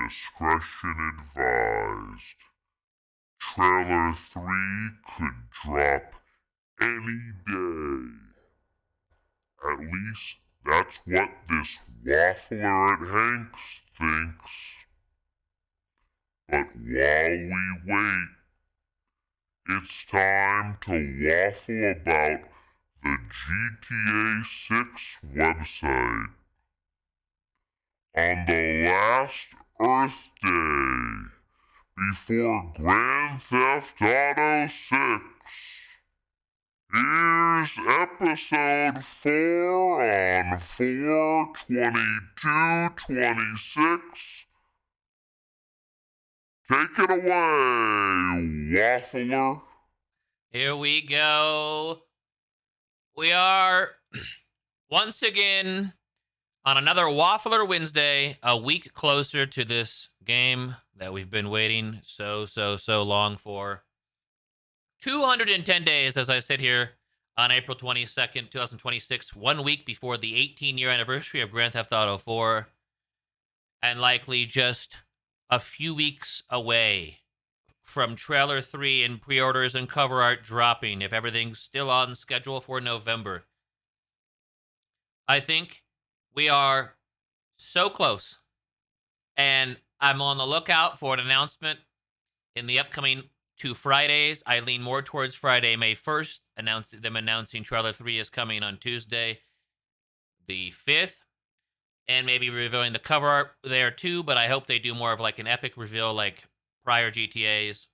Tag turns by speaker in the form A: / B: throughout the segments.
A: discretion advised. Trailer 3 could drop any day. At least that's what this waffler at Hanks thinks. But while we wait, it's time to waffle about the GTA 6 website. On the last Earth Day, before Grand Theft Auto 6, here's episode 4 on 4/22/26. Take it away, Waffler.
B: Here we go. We are once again on another Waffler Wednesday, a week closer to this game that we've been waiting so long for. 210 days as I sit here on April 22nd, 2026, 1 week before the 18-year anniversary of Grand Theft Auto 4, and likely just a few weeks away from trailer 3 and pre-orders and cover art dropping if everything's still on schedule for November. I think we are so close, and I'm on the lookout for an announcement in the upcoming 2 Fridays. I lean more towards Friday, May 1st, announcing trailer 3 is coming on Tuesday, the 5th, and maybe revealing the cover art there too, but I hope they do more of like an epic reveal like prior GTAs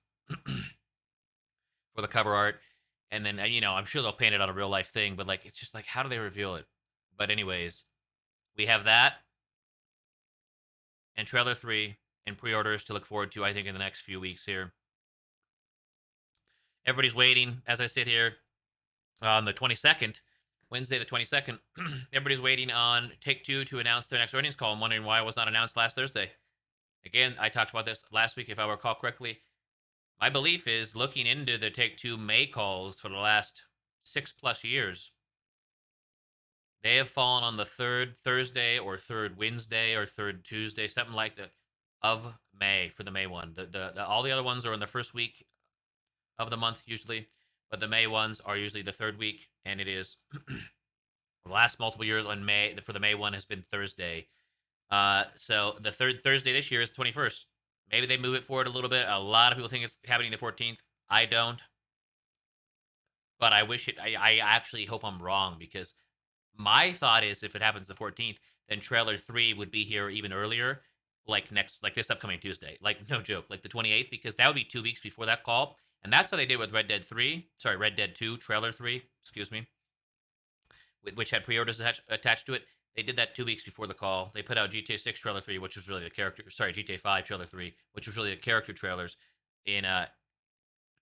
B: for the cover art. And then, I'm sure they'll paint it on a real life thing, but like, it's just like, how do they reveal it? But, anyways, we have that and trailer 3 and pre orders to look forward to, I think, in the next few weeks here. Everybody's waiting as I sit here on the 22nd, Wednesday the 22nd. Everybody's waiting on Take Two to announce their next earnings call and wondering why it was not announced last Thursday. Again, I talked about this last week, if I recall correctly. My belief is looking into the Take Two May calls for the last 6+ years, they have fallen on the third Thursday or third Wednesday or third Tuesday, something like that, of May for the May one. All the other ones are in the first week of the month usually, but the May ones are usually the third week, and it is the last multiple years on May for the May one has been Thursday. So the third Thursday this year is the 21st. Maybe they move it forward a little bit. A lot of people think it's happening the 14th. I don't, but I wish it. I actually hope I'm wrong, because my thought is if it happens the 14th, then trailer 3 would be here even earlier, like this upcoming Tuesday. Like, no joke, like the 28th, because that would be 2 weeks before that call. And that's how they did with Red Dead 2, trailer 3, excuse me, which had pre-orders attached to it. They did that 2 weeks before the call. They put out GTA 6 trailer 3, which was really the character, sorry, GTA 5 trailer 3, which was really the character trailers, in a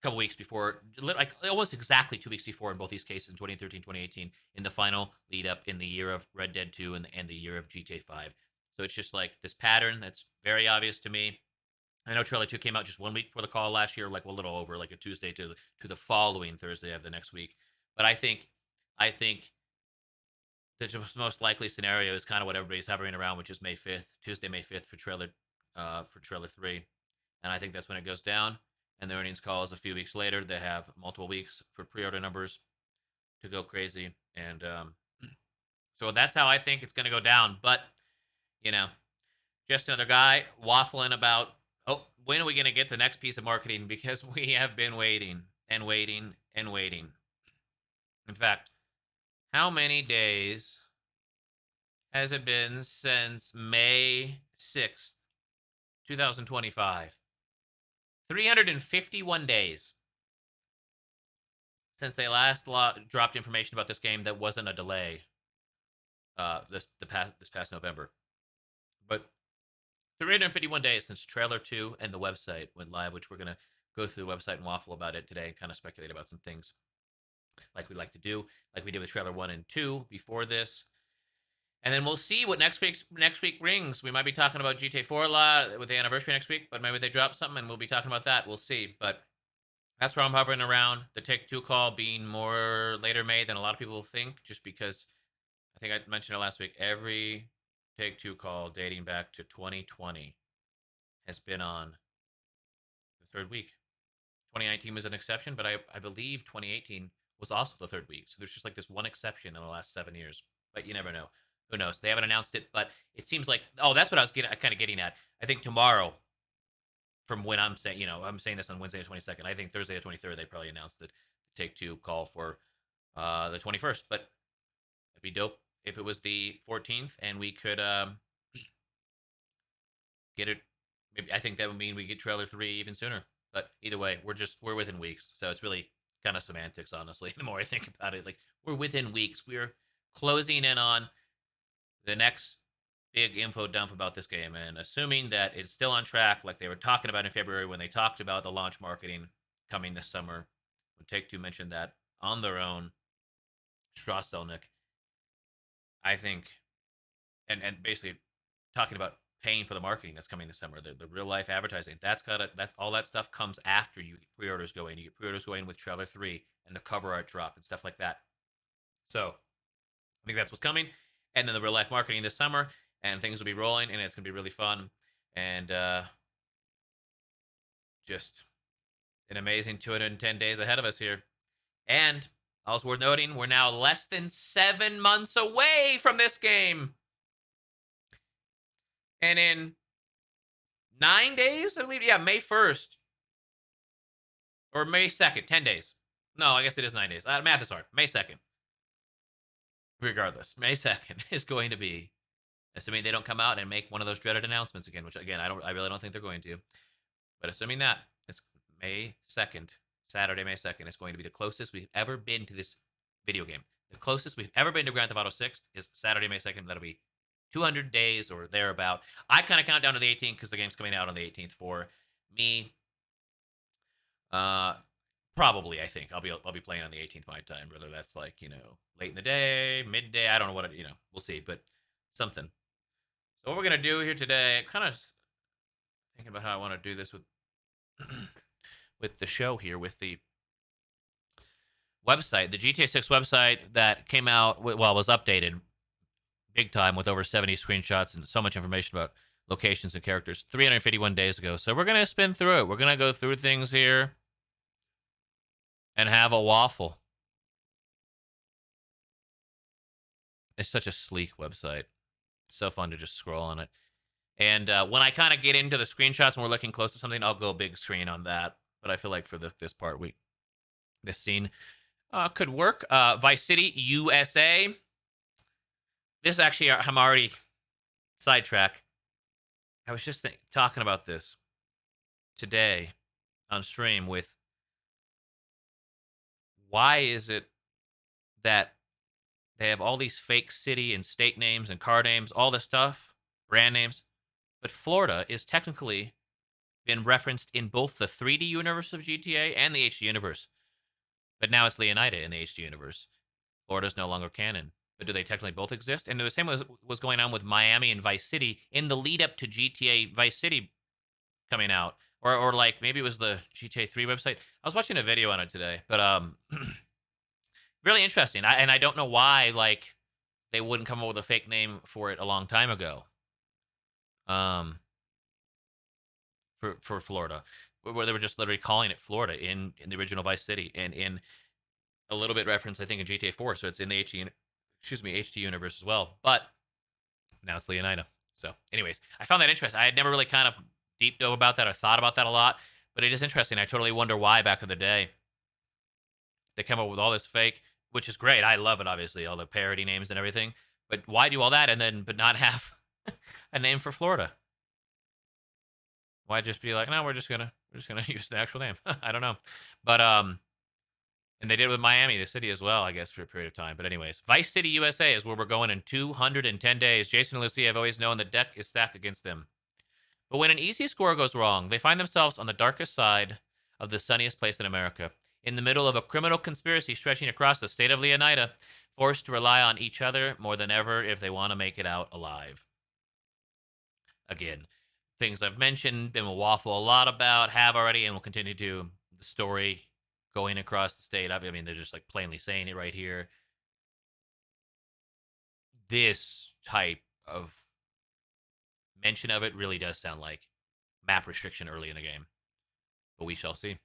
B: couple weeks before, like almost exactly 2 weeks before in both these cases, in 2013, 2018, in the final lead up in the year of Red Dead 2 and the year of GTA 5. So it's just like this pattern that's very obvious to me. I know trailer 2 came out just 1 week before the call last year, like a little over, like a Tuesday to the following Thursday of the next week. But I think the most likely scenario is kind of what everybody's hovering around, which is May 5th, Tuesday, May 5th for trailer 3. And I think that's when it goes down. And the earnings call is a few weeks later. They have multiple weeks for pre-order numbers to go crazy. And so that's how I think it's going to go down. But, you know, just another guy waffling about, oh, when are we going to get the next piece of marketing? Because we have been waiting and waiting and waiting. In fact, how many days has it been since May 6th, 2025? 351 days since they last dropped information about this game that wasn't a delay. This past November, but 351 days since trailer 2 and the website went live, which we're gonna go through the website and waffle about it today, and kind of speculate about some things like we like to do, like we did with trailer 1 and 2 before this. And then we'll see what next week brings. We might be talking about GTA 4 a lot with the anniversary next week, but maybe they drop something and we'll be talking about that. We'll see. But that's where I'm hovering around. The Take Two call being more later May than a lot of people think, just because I think I mentioned it last week. Every Take Two call dating back to 2020 has been on the third week. 2019 was an exception, but I believe 2018 was also the third week. So there's just like this one exception in the last 7 years. But you never know. Who knows? They haven't announced it, but it seems like that's what I was kind of getting at. I think tomorrow, from when I'm saying, I'm saying this on Wednesday the 22nd. I think Thursday the 23rd they probably announced the Take Two call for the 21st. But it'd be dope if it was the 14th and we could get it. Maybe I think that would mean we get trailer 3 even sooner. But either way, we're within weeks, so it's really kind of semantics, honestly. The more I think about it, like we're within weeks. We're closing in on the next big info dump about this game, and assuming that it's still on track, like they were talking about in February when they talked about the launch marketing coming this summer. When Take Two mentioned that on their own, Strasselnick, I think, and basically talking about paying for the marketing that's coming this summer, the real life advertising. That's all that stuff comes after you get pre-orders go in. You get pre-orders go in with trailer 3 and the cover art drop and stuff like that. So I think that's what's coming. And then the real life marketing this summer, and things will be rolling, and it's gonna be really fun. And just an amazing 210 days ahead of us here. And also worth noting, we're now less than 7 months away from this game. And in 9 days, I believe, yeah, May 1st or May 2nd, 10 days. No, I guess it is 9 days. Math is hard. May 2nd. Regardless, May 2nd is going to be, assuming they don't come out and make one of those dreaded announcements again, which again, I really don't think they're going to. But assuming that, it's May 2nd, Saturday, May 2nd, is going to be the closest we've ever been to this video game. The closest we've ever been to Grand Theft Auto 6 is Saturday, May 2nd. That'll be 200 days or thereabout. I kind of count down to the 18th because the game's coming out on the 18th for me. Probably, I think I'll be playing on the 18th my time, whether that's like late in the day, midday. I don't know what we'll see, but something. So what we're gonna do here today, kind of thinking about how I want to do this with with the show here, with the website, the GTA 6 website that came out, was updated big time with over 70 screenshots and so much information about locations and characters 351 days ago. So we're going to spin through it. We're going to go through things here and have a waffle. It's such a sleek website. So fun to just scroll on it. And when I kind of get into the screenshots and we're looking close to something, I'll go big screen on that. But I feel like for this part, this scene could work. Vice City, USA. This actually, I'm already sidetrack. I was just talking about this today on stream with why is it that they have all these fake city and state names and car names, all this stuff, brand names, but Florida is technically been referenced in both the 3D universe of GTA and the HD universe. But now it's Leonida in the HD universe. Florida's no longer canon. But do they technically both exist? And the same was going on with Miami and Vice City in the lead up to GTA Vice City coming out. Or like maybe it was the GTA 3 website. I was watching a video on it today, but really interesting. I don't know why like they wouldn't come up with a fake name for it a long time ago. For Florida, where they were just literally calling it Florida in the original Vice City, and in a little bit reference I think in GTA 4, so it's in the HD universe as well. But now it's Leonida. So, anyways, I found that interesting. I had never really kind of deep dove about that or thought about that a lot, but it is interesting. I totally wonder why back in the day they come up with all this fake, which is great. I love it, obviously, all the parody names and everything. But why do all that but not have a name for Florida? Why just be like, no, we're just gonna use the actual name? I don't know, but and they did it with Miami, the city as well, I guess, for a period of time. But anyways, Vice City, USA is where we're going in 210 days. Jason and Lucy have always known the deck is stacked against them. But when an easy score goes wrong, they find themselves on the darkest side of the sunniest place in America, in the middle of a criminal conspiracy stretching across the state of Leonida, forced to rely on each other more than ever if they want to make it out alive. Again, things I've mentioned and will waffle a lot about, have already, and will continue to. The story going across the state. I mean, they're just like plainly saying it right here. This type of mention of it really does sound like map restriction early in the game, but we shall see.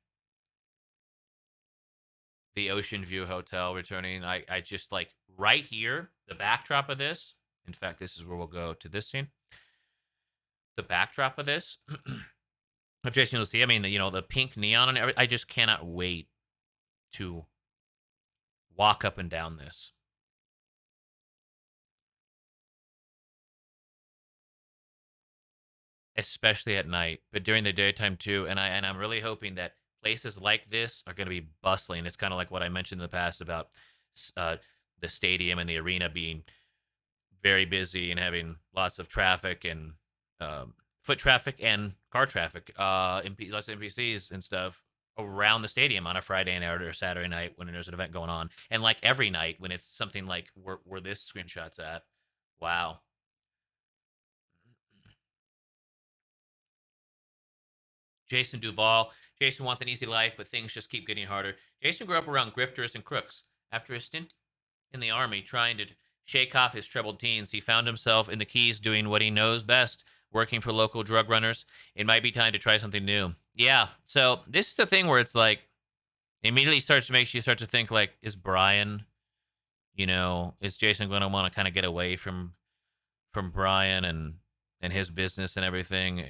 B: The Ocean View Hotel returning. I just like right here, the backdrop of this. In fact, this is where we'll go to this scene. The backdrop of this of Jason Lucia. I mean, the pink neon and everything. I just cannot wait to walk up and down this. Especially at night, but during the daytime too. And I'm really hoping that places like this are going to be bustling. It's kind of like what I mentioned in the past about uh, the stadium and the arena being very busy and having lots of traffic and foot traffic and car traffic, less NPCs and stuff around the stadium on a Friday night or a Saturday night when there's an event going on, and like every night when it's something like where this screenshot's at. Wow. Jason Duval. Jason wants an easy life, but things just keep getting harder. Jason grew up around grifters and crooks. After a stint in the army trying to shake off his troubled teens, he found himself in the Keys doing what he knows best, working for local drug runners. It might be time to try something new. Yeah. So this is the thing where it's like immediately makes you start to think like, is Brian, is Jason going to want to kind of get away from Brian and his business and everything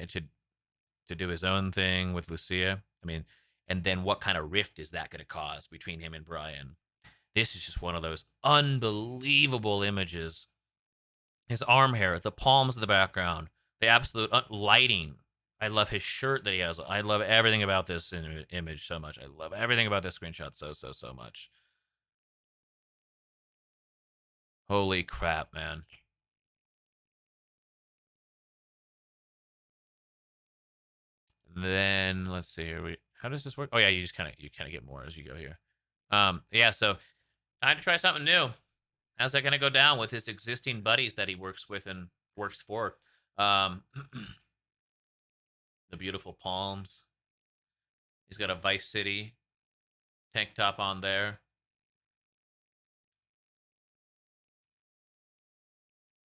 B: to do his own thing with Lucia? I mean, and then what kind of rift is that going to cause between him and Brian? This is just one of those unbelievable images. His arm hair, the palms of the background, the absolute lighting. I love his shirt that he has. I love everything about this image so much. I love everything about this screenshot so much. Holy crap, man. Then let's see here. How does this work? Oh yeah, you kind of get more as you go here. Yeah, so time to try something new. How's that gonna go down with his existing buddies that he works with and works for? Um, the beautiful palms. He's got a Vice City tank top on there.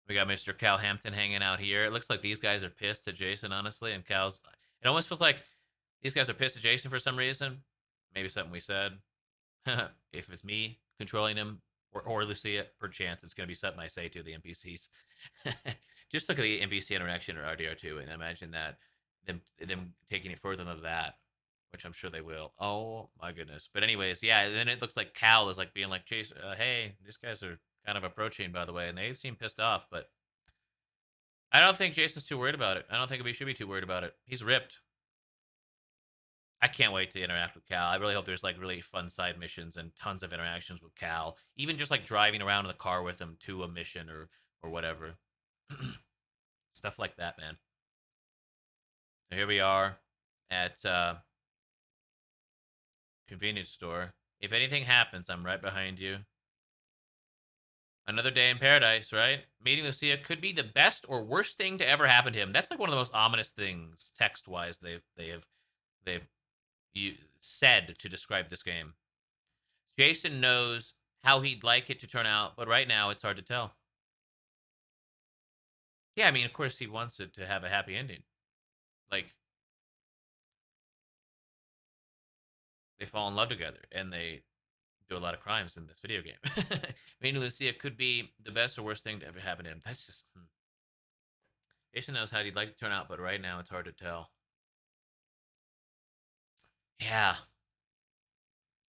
B: We got Mr. Cal Hampton hanging out here. It looks like these guys are pissed at Jason, honestly. And Cal's. It almost feels like these guys are pissed at Jason for some reason. Maybe something we said. If it's me controlling him or Lucia, perchance it's going to be something I say to the NPCs. Just look at the NPC interaction or RDR2 and imagine that them taking it further than that, which I'm sure they will. Oh my goodness. But anyways, yeah. Then it looks like Cal is like being like, Jason, hey, these guys are kind of approaching, by the way, and they seem pissed off. But I don't think Jason's too worried about it. I don't think we should be too worried about it. He's ripped. I can't wait to interact with Cal. I really hope there's like really fun side missions and tons of interactions with Cal. Even just like driving around in the car with him to a mission or whatever. Stuff like that, man. So here we are at convenience store. If anything happens, I'm right behind you. Another day in paradise, right? Meeting Lucia could be the best or worst thing to ever happen to him. That's like one of the most ominous things text wise they've said to describe this game. Jason knows how he'd like it to turn out, but right now it's hard to tell. Yeah, I mean, of course he wants it to have a happy ending. Like they fall in love together and they do a lot of crimes in this video game. Meeting Lucia could be the best or worst thing to ever happen to him. That's just Jason knows how he'd like to turn out, but right now it's hard to tell. Yeah,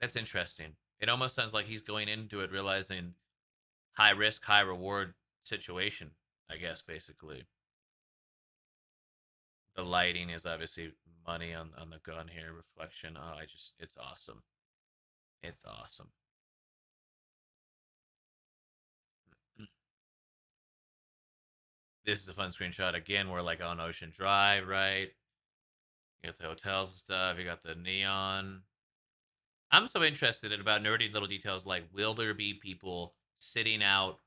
B: that's interesting. It almost sounds like he's going into it realizing high risk, high reward situation, I guess, basically. The lighting is obviously money on the gun here, reflection. Oh, it's awesome. It's awesome. This is a fun screenshot. Again, we're like on Ocean Drive, right? You got the hotels and stuff. You got the neon. I'm so interested in about nerdy little details like will there be people sitting out.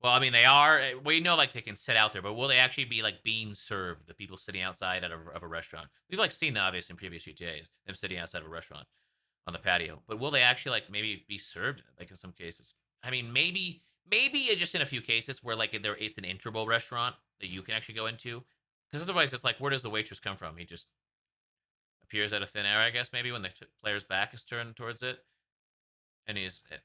B: Well, I mean, they are. We know, like, they can sit out there, but will they actually be, like, being served, the people sitting outside of a restaurant? We've, like, seen the obvious in previous UTAs, them sitting outside of a restaurant on the patio. But will they actually, like, maybe be served, like, in some cases? I mean, maybe just in a few cases where, like, it's an interval restaurant that you can actually go into. Because otherwise, it's like, where does the waitress come from? He just appears out of thin air, I guess, maybe when the player's back is turned towards it. And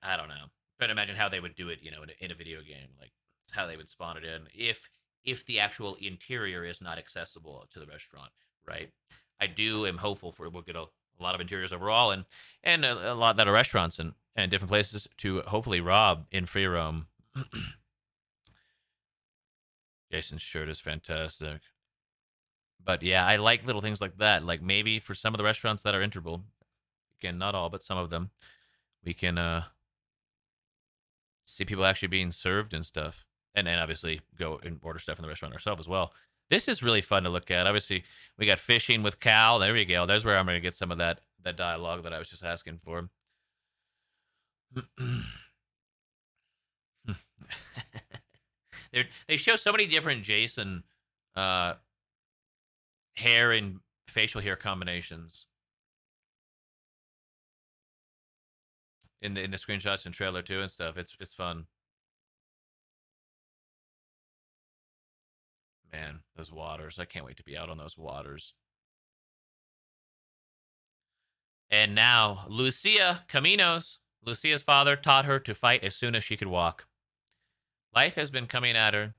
B: I don't know. Trying to imagine how they would do it, in a video game, like how they would spawn it in if the actual interior is not accessible to the restaurant, right? I do am hopeful for we'll get a lot of interiors overall, and a lot that are restaurants and different places to hopefully rob in free roam. Jason's shirt is fantastic. But yeah, I like little things like that. Like maybe for some of the restaurants that are integral, again, not all, but some of them, we can see people actually being served and stuff. And then obviously go and order stuff in the restaurant ourselves as well. This is really fun to look at. Obviously, we got fishing with Cal. There we go. There's where I'm going to get some of that dialogue that I was just asking for. They show so many different Jason uh, hair and facial hair combinations in the screenshots and trailer too and stuff. It's fun. Man, those waters. I can't wait to be out on those waters. And now, Lucia Caminos. Lucia's father taught her to fight as soon as she could walk. Life has been coming at her,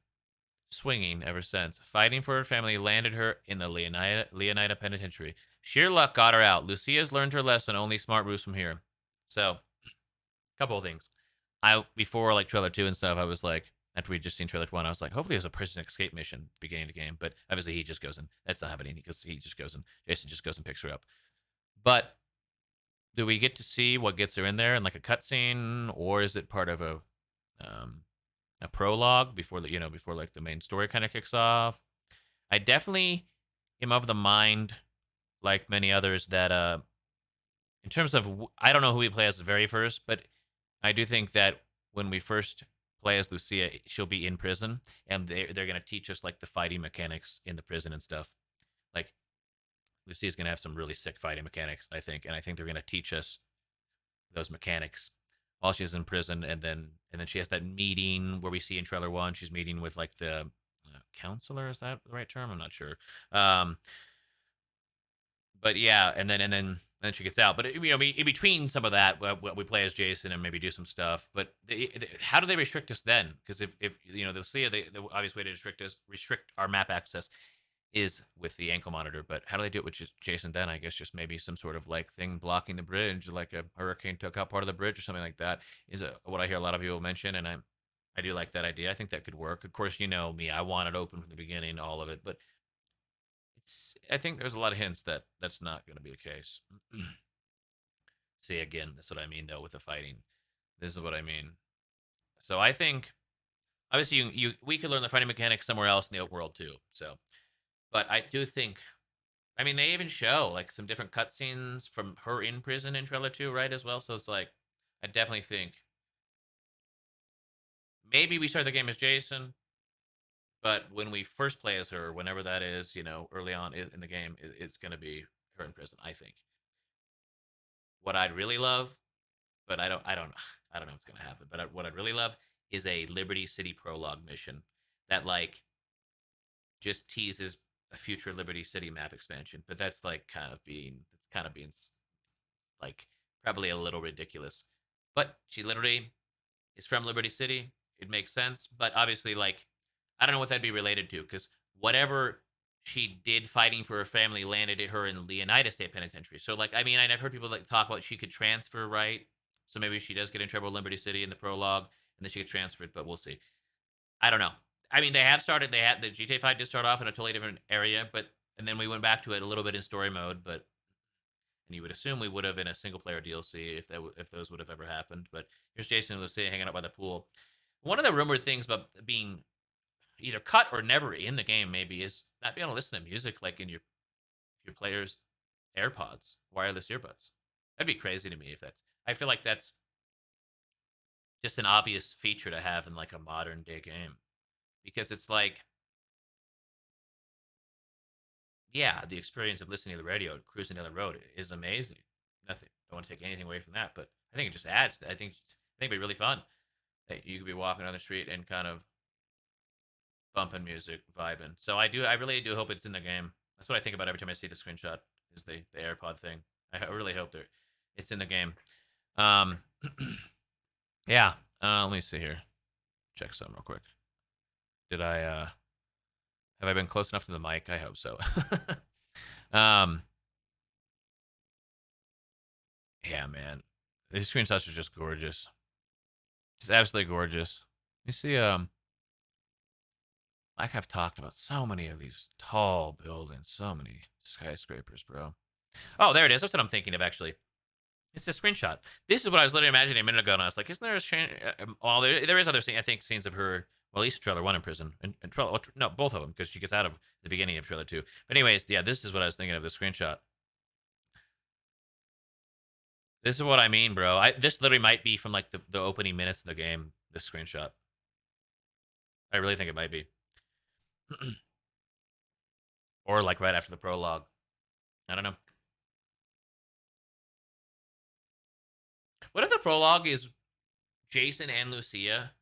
B: swinging ever since. Fighting for her family landed her in the Leonida Penitentiary. Sheer luck got her out. Lucia's learned her lesson. Only smart moves from here. So, couple of things. Before like trailer 2 and stuff, I was like, after we just seen trailer 1, I was like, hopefully there's a prison escape mission beginning of the game. But obviously he just goes in. That's not happening because he just goes in. Jason just goes and picks her up. But do we get to see what gets her in there in like a cutscene, or is it part of um, a prologue before before like the main story kind of kicks off? I definitely am of the mind, like many others, that in terms of I don't know who we play as the very first, but I do think that when we first play as Lucia, she'll be in prison, and they're gonna teach us like the fighting mechanics in the prison and stuff. Like Lucia's gonna have some really sick fighting mechanics, I think, and I think they're gonna teach us those mechanics while she's in prison, and then she has that meeting where we see in trailer 1, she's meeting with like the counselor. Is that the right term? I'm not sure. Um, but yeah, and then she gets out. But in between some of that, we play as Jason and maybe do some stuff. But how do they restrict us then? Because if they'll see the obvious way to restrict our map access is with the ankle monitor. But how do they do it with Jason then? I guess just maybe some sort of like thing blocking the bridge, like a hurricane took out part of the bridge or something like that. Is what I hear a lot of people mention, and I do like that idea. I think that could work. Of course, you know me, I want it open from the beginning, all of it, but I think there's a lot of hints that that's not going to be the case. See, again, that's what I mean though with the fighting. This is what I mean. So I think obviously we could learn the fighting mechanics somewhere else in the open world too. So, but I do think I mean, they even show like some different cutscenes from her in prison in trailer 2, right, as well. So it's like, I definitely think maybe we start the game as Jason, but when we first play as her, whenever that is, early on in the game, it's going to be her in prison. I think. What I'd really love, but I don't know what's going to happen. But what I'd really love is a Liberty City prologue mission that like just teases a future Liberty City map expansion. But that's like kind of being like probably a little ridiculous. But she literally is from Liberty City. It makes sense. But obviously, like, I don't know what that'd be related to because whatever she did fighting for her family landed her in Leonida State Penitentiary. So, like, I mean, I've heard people like talk about she could transfer, right? So maybe she does get in trouble in Liberty City in the prologue, and then she gets transferred. But we'll see. I don't know. I mean, they have started. They had the GTA 5 did start off in a totally different area, but and then we went back to it a little bit in story mode. But and you would assume we would have in a single player DLC if those would have ever happened. But here's Jason and Lucia hanging out by the pool. One of the rumored things about being either cut or never in the game maybe is not being able to listen to music like in your player's AirPods, wireless earbuds. That'd be crazy to me if that's. I feel like that's just an obvious feature to have in like a modern day game because it's like yeah, the experience of listening to the radio, cruising down the road is amazing. Nothing. Don't want to take anything away from that, but I think it just adds. I think it'd be really fun. That you could be walking down the street and kind of bumping music, vibing. So I really do hope it's in the game. That's what I think about every time I see the screenshot. Is the AirPod thing? I really hope it's in the game. Um, yeah. Let me see here. Check some real quick. Did I have I been close enough to the mic? I hope so. um, yeah, man. These screenshots are just gorgeous. Just absolutely gorgeous. You see, like I've talked about so many of these tall buildings, so many skyscrapers, bro. Oh, there it is. That's what I'm thinking of, actually. It's a screenshot. This is what I was literally imagining a minute ago, and I was like, isn't there a well, there is other scene, I think, scenes of her, well, at least trailer 1 in prison, and trailer, no, both of them, because she gets out of the beginning of trailer 2. But anyways, yeah, this is what I was thinking of, the screenshot. This is what I mean, bro. This literally might be from, like, the opening minutes of the game, this screenshot. I really think it might be. Or, like, right after the prologue. I don't know. What if the prologue is Jason and Lucia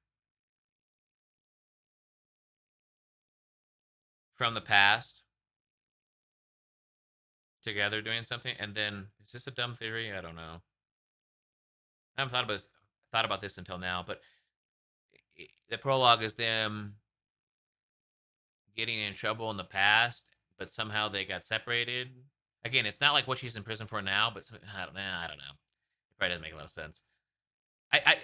B: from the past together doing something, and then is this a dumb theory? I don't know. I haven't thought about this until now, but the prologue is them getting in trouble in the past, but somehow they got separated. Again, it's not like what she's in prison for now, but I don't know. It probably doesn't make a lot of sense. I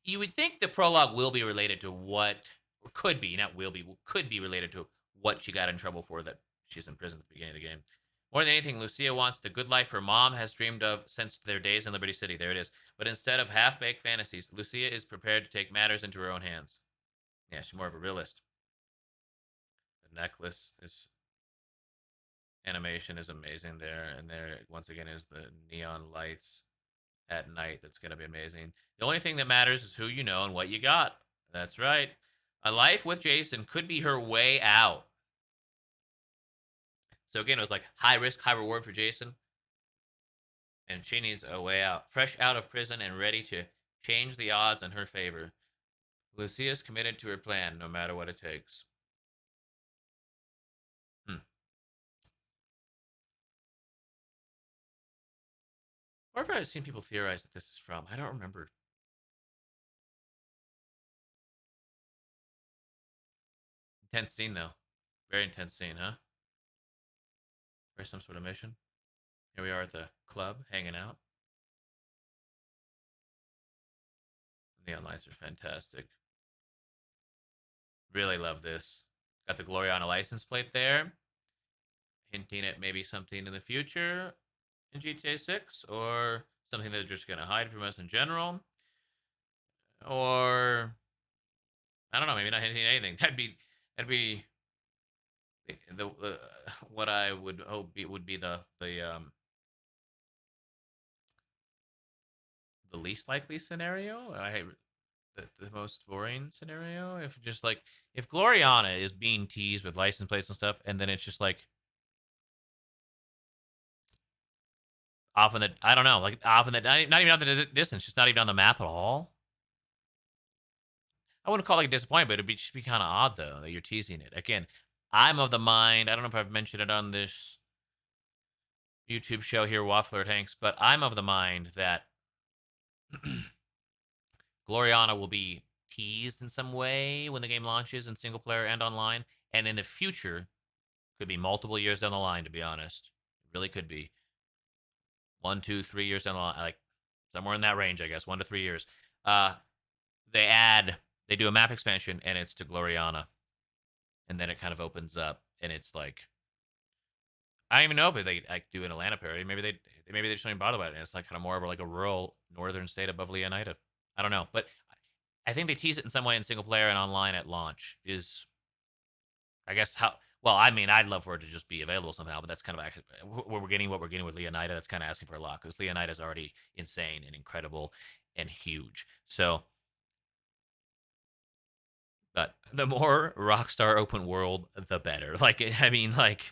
B: you would think the prologue will be related to what, or could be, not will be, could be related to what she got in trouble for that she's in prison at the beginning of the game. More than anything, Lucia wants the good life her mom has dreamed of since their days in Liberty City. There it is. But instead of half-baked fantasies, Lucia is prepared to take matters into her own hands. Yeah, she's more of a realist. The necklace is animation is amazing there, and there once again is the neon lights at night. That's gonna be amazing. The only thing that matters is who you know and what you got. That's right. A life with Jason could be her way out. So again, it was like high risk, high reward for Jason, and she needs a way out. Fresh out of prison and ready to change the odds in her favor. Lucia's committed to her plan, no matter what it takes. Hmm. Or if I've seen people theorize that this is from. I don't remember. Intense scene though. Very intense scene, huh? Or some sort of mission. Here we are at the club, hanging out. Neon lights are fantastic. Really love this. Got the Gloriana license plate there, hinting at maybe something in the future in GTA 6, or something they're just going to hide from us in general, or I don't know, maybe not hinting at anything. That'd be the what I would hope would be the least likely scenario. The most boring scenario, if just like if Gloriana is being teased with license plates and stuff, and then it's just like off in the, I don't know, like off in the, not even off the distance, just not even on the map at all. I wouldn't call it like a disappointment, but it'd be just be kind of odd though that you're teasing it. Again, I'm of the mind. I don't know if I've mentioned it on this YouTube show here, Waffler at Hanks, but I'm of the mind that Gloriana will be teased in some way when the game launches in single player and online, and in the future, could be multiple years down the line. To be honest, it really could be 1, 2, 3 years down the line, like somewhere in that range, I guess, 1 to 3 years. Uh, they add, they do a map expansion, and it's to Gloriana, and then it kind of opens up, and it's like I don't even know if they like do an Atlanta parody. Maybe they just don't even bother about it. And it's like kind of more of like a rural northern state above Leonida. I don't know, but I think they tease it in some way in single player and online at launch. Is I guess how. Well, I mean, I'd love for it to just be available somehow, but that's kind of actually what we're getting with Leonida. That's kind of asking for a lot because Leonida is already insane and incredible and huge. So, but the more Rockstar open world, the better. Like, I mean, like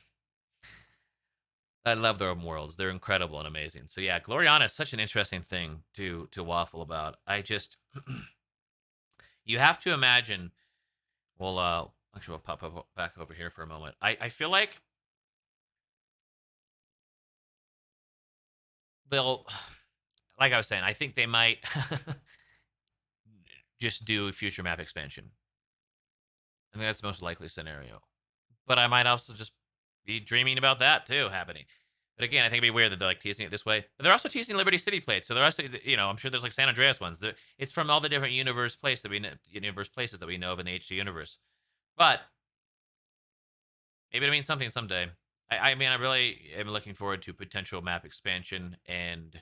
B: I love their open worlds. They're incredible and amazing. So yeah, Gloriana is such an interesting thing to waffle about. I just you have to imagine. Well, Actually, we'll pop up back over here for a moment. I feel like they'll, like I was saying, I think they might just do a future map expansion. I think that's the most likely scenario. But I might also just be dreaming about that too happening. But again, I think it'd be weird that they're like teasing it this way. But they're also teasing Liberty City plates. So they're also, I'm sure there's like San Andreas ones. It's from all the different universe places that we know of in the HD universe. But maybe it means something someday. I mean, I really am looking forward to potential map expansion and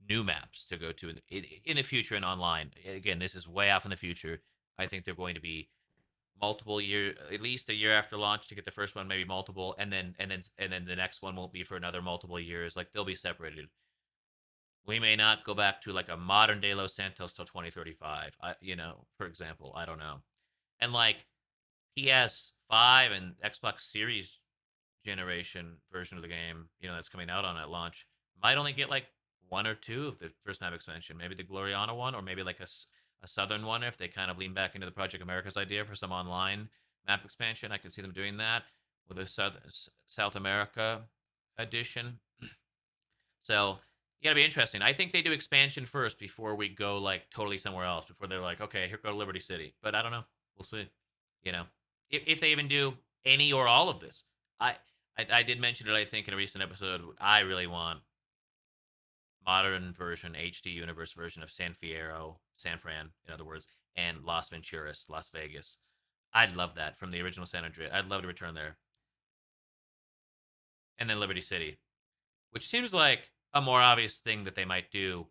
B: new maps to go to in the future and online. Again, this is way off in the future. I think they're going to be multiple year, at least a year after launch to get the first one, maybe multiple, and then the next one won't be for another multiple years. Like they'll be separated. We may not go back to like a modern day Los Santos till 2035. For example, I don't know. And like PS5 and Xbox Series generation version of the game, that's coming out on at launch, might only get like one or two of the first map expansion. Maybe the Gloriana one, or maybe like a southern one if they kind of lean back into the Project America's idea for some online map expansion. I could see them doing that with a South America edition. So yeah, it'll be interesting. I think they do expansion first before we go like totally somewhere else. Before they're like, okay, here go to Liberty City. But I don't know. We'll see. You know, if they even do any or all of this, I I did mention it. I think in a recent episode, I really want modern version, HD universe version of San Fran, in other words, and Las Venturas, Las Vegas. I'd love that from the original San Andreas. I'd love to return there, and then Liberty City, which seems like a more obvious thing that they might do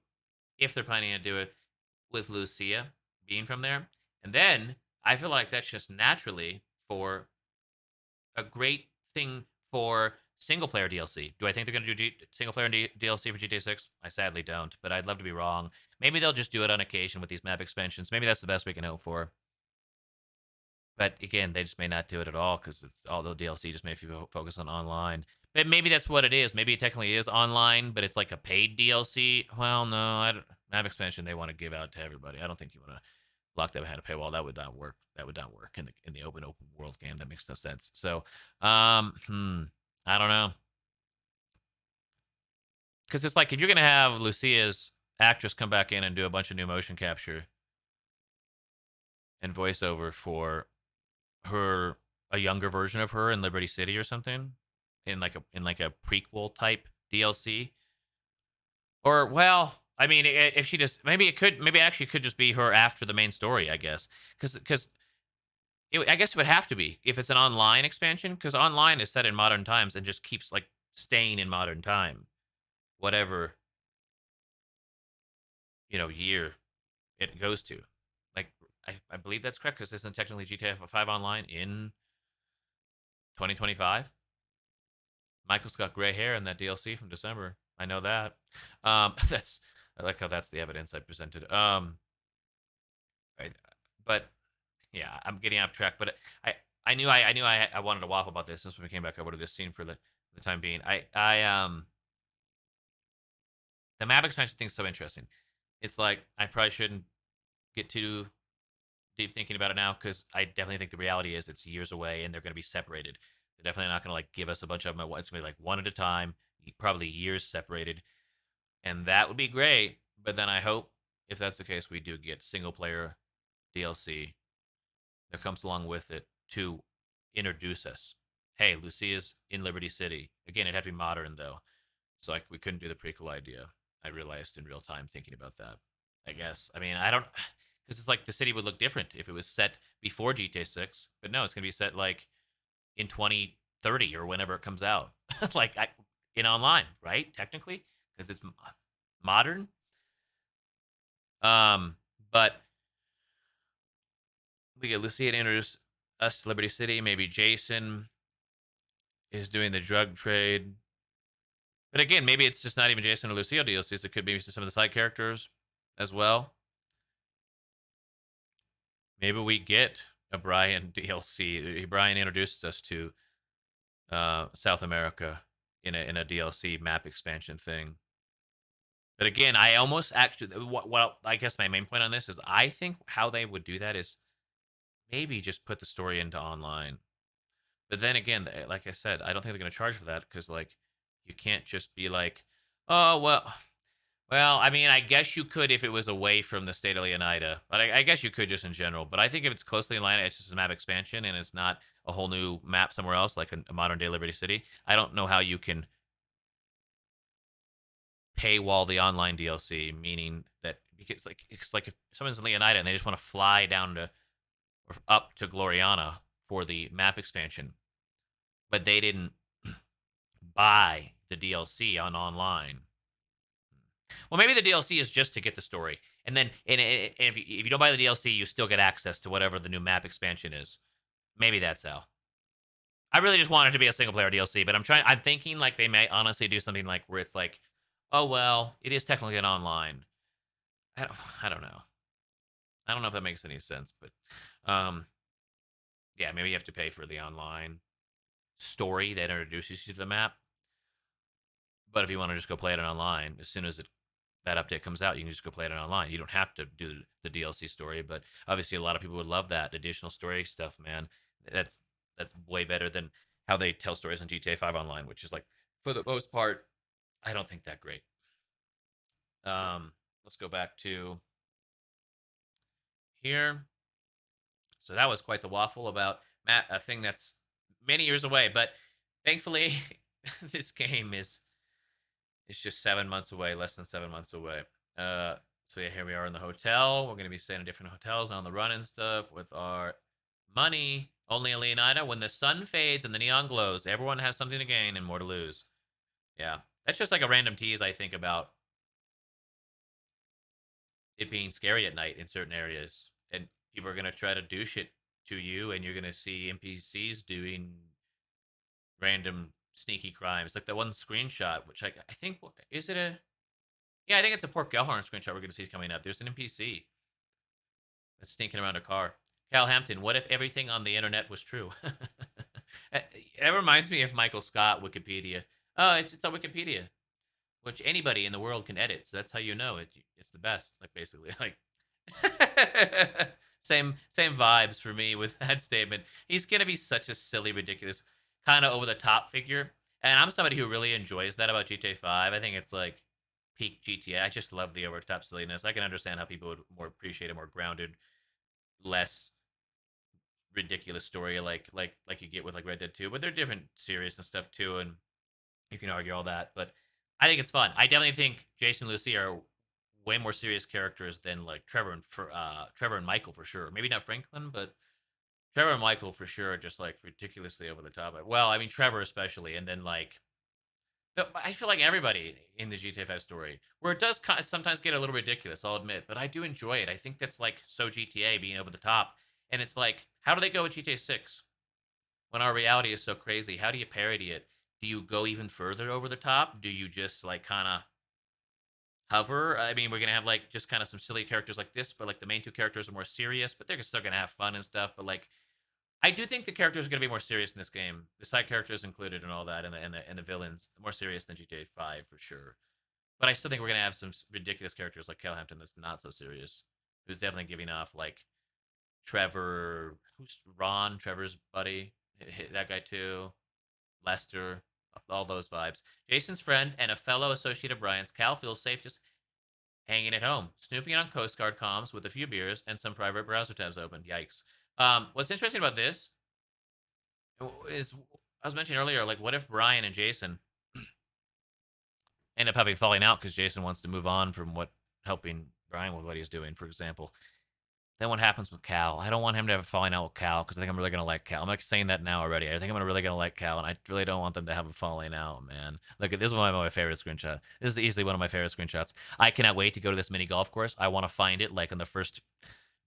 B: if they're planning to do it with Lucia being from there. And then I feel like that's just naturally for a great thing for single player DLC. Do I think they're going to do single player DLC for GTA 6? I sadly don't, but I'd love to be wrong. Maybe they'll just do it on occasion with these map expansions. Maybe that's the best we can hope for. But again, they just may not do it at all because all the DLC just may focus on online. But maybe that's what it is. Maybe it technically is online, but it's like a paid DLC. Well, no, map expansion they want to give out to everybody. I don't think you want to lock that behind a paywall. That would not work. That would not work in the open world game. That makes no sense. So, I don't know, because it's like if you're gonna have Lucia's actress come back in and do a bunch of new motion capture and voiceover for her, a younger version of her in Liberty City or something, in like a prequel type DLC, or well. I mean, if she just maybe actually could just be her after the main story, I guess, because I guess it would have to be if it's an online expansion, because online is set in modern times and just keeps like staying in modern time, whatever year it goes to. Like I believe that's correct because isn't technically GTA 5 online in 2025? Michael's got gray hair in that DLC from December. I know that. That's I like how that's the evidence I presented. I, but yeah, I'm getting off track. But I wanted to waffle about this since we came back over to this scene for the time being. The map expansion thing's so interesting. It's like I probably shouldn't get too deep thinking about it now because I definitely think the reality is it's years away and they're going to be separated. They're definitely not going to like give us a bunch of them at once. It's going to be like one at a time, probably years separated, and that would be great. But then I hope if that's the case, we do get single player DLC that comes along with it to introduce us. Hey, Lucia's in Liberty City. Again, it had to be modern though, so like we couldn't do the prequel idea. I realized in real time thinking about that. I guess. I mean, I don't, because it's like the city would look different if it was set before GTA 6, but no, it's gonna be set like in 2030 or whenever it comes out, like in online, right? Technically, because it's modern. But we get Lucia to introduce us to Liberty City. Maybe Jason is doing the drug trade. But again, maybe it's just not even Jason or Lucia DLCs. It could be some of the side characters as well. Maybe we get a Brian DLC. Brian introduces us to South America in a DLC map expansion thing. But again, I almost actually, well, I guess my main point on this is I think how they would do that is maybe just put the story into online. But then again, like I said, I don't think they're going to charge for that because like you can't just be like, oh well, I mean, I guess you could if it was away from the state of Leonida, but I guess you could just in general. But I think if it's closely in line, it's just a map expansion and it's not a whole new map somewhere else, like a modern day Liberty City. I don't know how you can paywall the online DLC, meaning that because like it's like if someone's in Leonida and they just want to fly down to or up to Gloriana for the map expansion, but they didn't buy the DLC on online. Well, maybe the DLC is just to get the story, and then and if you don't buy the DLC, you still get access to whatever the new map expansion is. Maybe that's how. I really just want it to be a single player DLC, but I'm thinking like they may honestly do something like where it's like, oh well, it is technically an online. I don't, I don't know. I don't know if that makes any sense, but yeah, maybe you have to pay for the online story that introduces you to the map. But if you want to just go play it online, as soon as that update comes out, you can just go play it online. You don't have to do the DLC story, but obviously a lot of people would love that additional story stuff, man. That's that's way better than how they tell stories on GTA 5 online, which is like for the most part, I don't think that great. Let's go back to here. So that was quite the waffle about Matt, a thing that's many years away, but thankfully this game is it's just 7 months away, less than 7 months away. Uh, so yeah, here we are in the hotel. We're gonna be staying in different hotels on the run and stuff with our money. Only in Leonida, when the sun fades and the neon glows, everyone has something to gain and more to lose. Yeah, that's just like a random tease I think about it being scary at night in certain areas, and people are gonna try to do shit to you, and you're gonna see NPCs doing random sneaky crimes, like that one screenshot, which I think is it a yeah, I think it's a Port Gellhorn screenshot we're going to see coming up. There's an NPC that's sneaking around a car. Cal Hampton, what if everything on the internet was true? That reminds me of Michael Scott, Wikipedia. Oh, it's on Wikipedia, which anybody in the world can edit. So that's how you know it's the best. Like basically, like same vibes for me with that statement. He's gonna be such a silly, ridiculous, kind of over the top figure, and I'm somebody who really enjoys that about GTA 5. I think it's like peak GTA. I just love the over top silliness. I can understand how people would more appreciate a more grounded, less ridiculous story like you get with like Red Dead 2. But they're different series and stuff too, and you can argue all that. But I think it's fun. I definitely think Jason and Lucy are way more serious characters than like Trevor and Michael for sure. Maybe not Franklin, but Trevor and Michael for sure are just like ridiculously over the top. Well, I mean Trevor especially, and then like I feel like everybody in the GTA 5 story, where it does sometimes get a little ridiculous, I'll admit, but I do enjoy it. I think that's like so GTA being over the top, and it's like, how do they go with GTA 6 when our reality is so crazy? How do you parody it? Do you go even further over the top? Do you just like kind of hover? I mean, we're gonna have like just kind of some silly characters like this, but like the main two characters are more serious, but they're still gonna have fun and stuff. But like, I do think the characters are going to be more serious in this game. The side characters included and all that, and the villains more serious than GTA 5 for sure. But I still think we're going to have some ridiculous characters like Cal Hampton that's not so serious, who's definitely giving off like Trevor, who's Ron, Trevor's buddy, that guy too, Lester, all those vibes. Jason's friend and a fellow associate of Brian's, Cal feels safe just hanging at home, snooping on Coast Guard comms with a few beers and some private browser tabs open. Yikes. What's interesting about this is I was mentioning earlier, like, what if Brian and Jason end up having falling out because Jason wants to move on from what helping Brian with what he's doing, for example. Then what happens with Cal? I don't want him to have a falling out with Cal because I think I'm really gonna like Cal. I'm like saying that now already. I think I'm really gonna like Cal, and I really don't want them to have a falling out, man. Look, this is one of my favorite screenshots. This is easily one of my favorite screenshots. I cannot wait to go to this mini golf course. I want to find it like on the first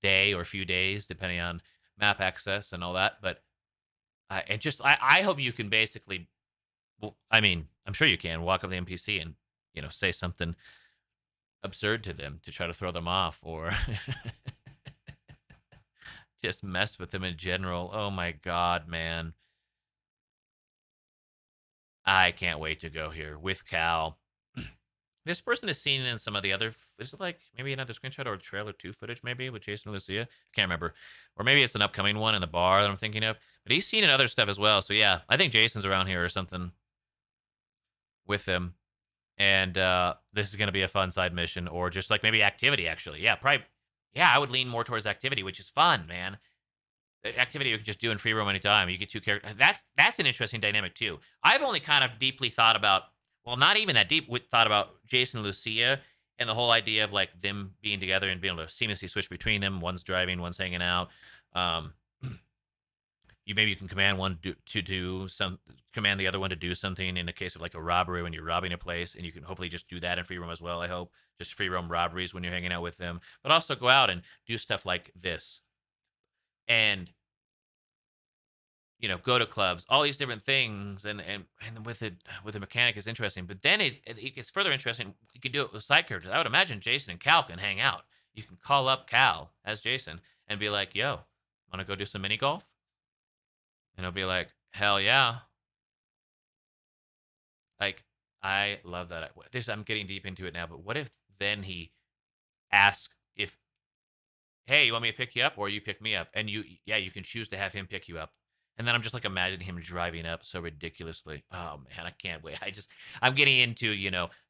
B: day or few days, depending on map access and all that. But I hope you can basically. Well, I mean, I'm sure you can walk up to the NPC and say something absurd to them to try to throw them off, or just mess with them in general. Oh my god, man! I can't wait to go here with Cal. This person is seen in some of the other. Is it like maybe another screenshot or trailer 2 footage maybe with Jason and Lucia? I can't remember. Or maybe it's an upcoming one in the bar that I'm thinking of. But he's seen in other stuff as well. So yeah, I think Jason's around here or something with him. And this is going to be a fun side mission or just like maybe activity actually. Yeah, probably. Yeah, I would lean more towards activity, which is fun, man. Activity you can just do in free roam anytime. You get two characters. That's an interesting dynamic too. I've only kind of deeply thought about, well, not even that deep. Thought about Jason and Lucia and the whole idea of like them being together and being able to seamlessly switch between them. One's driving, one's hanging out. Um, you can command one to do some, command the other one to do something in the case of like a robbery when you're robbing a place, and you can hopefully just do that in free roam as well. I hope just free roam robberies when you're hanging out with them, but also go out and do stuff like this and go to clubs, all these different things, and with the mechanic is interesting. But then it gets further interesting. You can do it with side characters. I would imagine Jason and Cal can hang out. You can call up Cal as Jason and be like, "Yo, want to go do some mini golf?" And he'll be like, "Hell yeah!" Like, I love that. I'm getting deep into it now, but what if then he asks if, "Hey, you want me to pick you up or you pick me up?" And you can choose to have him pick you up. And then I'm just like imagining him driving up so ridiculously. Oh man, I can't wait. I'm getting into,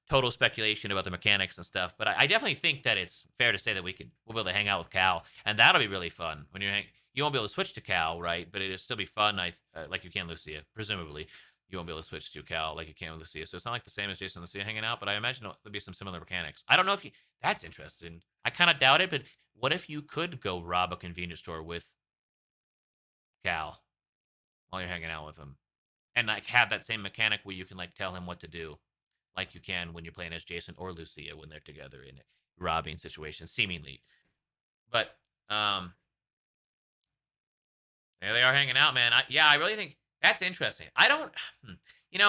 B: total speculation about the mechanics and stuff. But I definitely think that it's fair to say that we'll be able to hang out with Cal, and that'll be really fun. You won't be able to switch to Cal, right? But it'll still be fun. Like you can Lucia, presumably. You won't be able to switch to Cal like you can with Lucia. So it's not like the same as Jason and Lucia hanging out, but I imagine there'll be some similar mechanics. I don't know if you. That's interesting. I kind of doubt it, but what if you could go rob a convenience store with Cal while you're hanging out with him, and like have that same mechanic where you can like tell him what to do, like you can when you're playing as Jason or Lucia when they're together in a robbing situation, seemingly. But there they are hanging out, man. I really think that's interesting. I don't,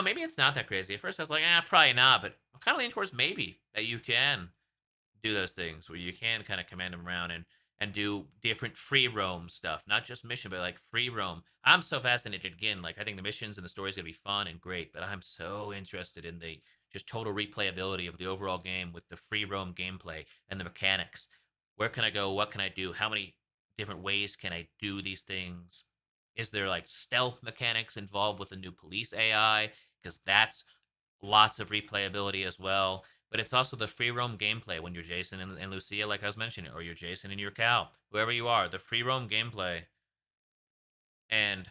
B: maybe it's not that crazy. At first, I was like, probably not, but I'm kind of leaning towards maybe that you can do those things where you can kind of command them around and do different free roam stuff, not just mission, but like free roam. I'm so fascinated again. Like I think the missions and the story is gonna be fun and great, but I'm so interested in the just total replayability of the overall game with the free roam gameplay and the mechanics. Where can I go? What can I do? How many different ways can I do these things? Is there like stealth mechanics involved with the new police AI? Because that's lots of replayability as well. But it's also the free roam gameplay when you're Jason and Lucia, like I was mentioning, or you're Jason and you're Cal, whoever you are, the free roam gameplay. And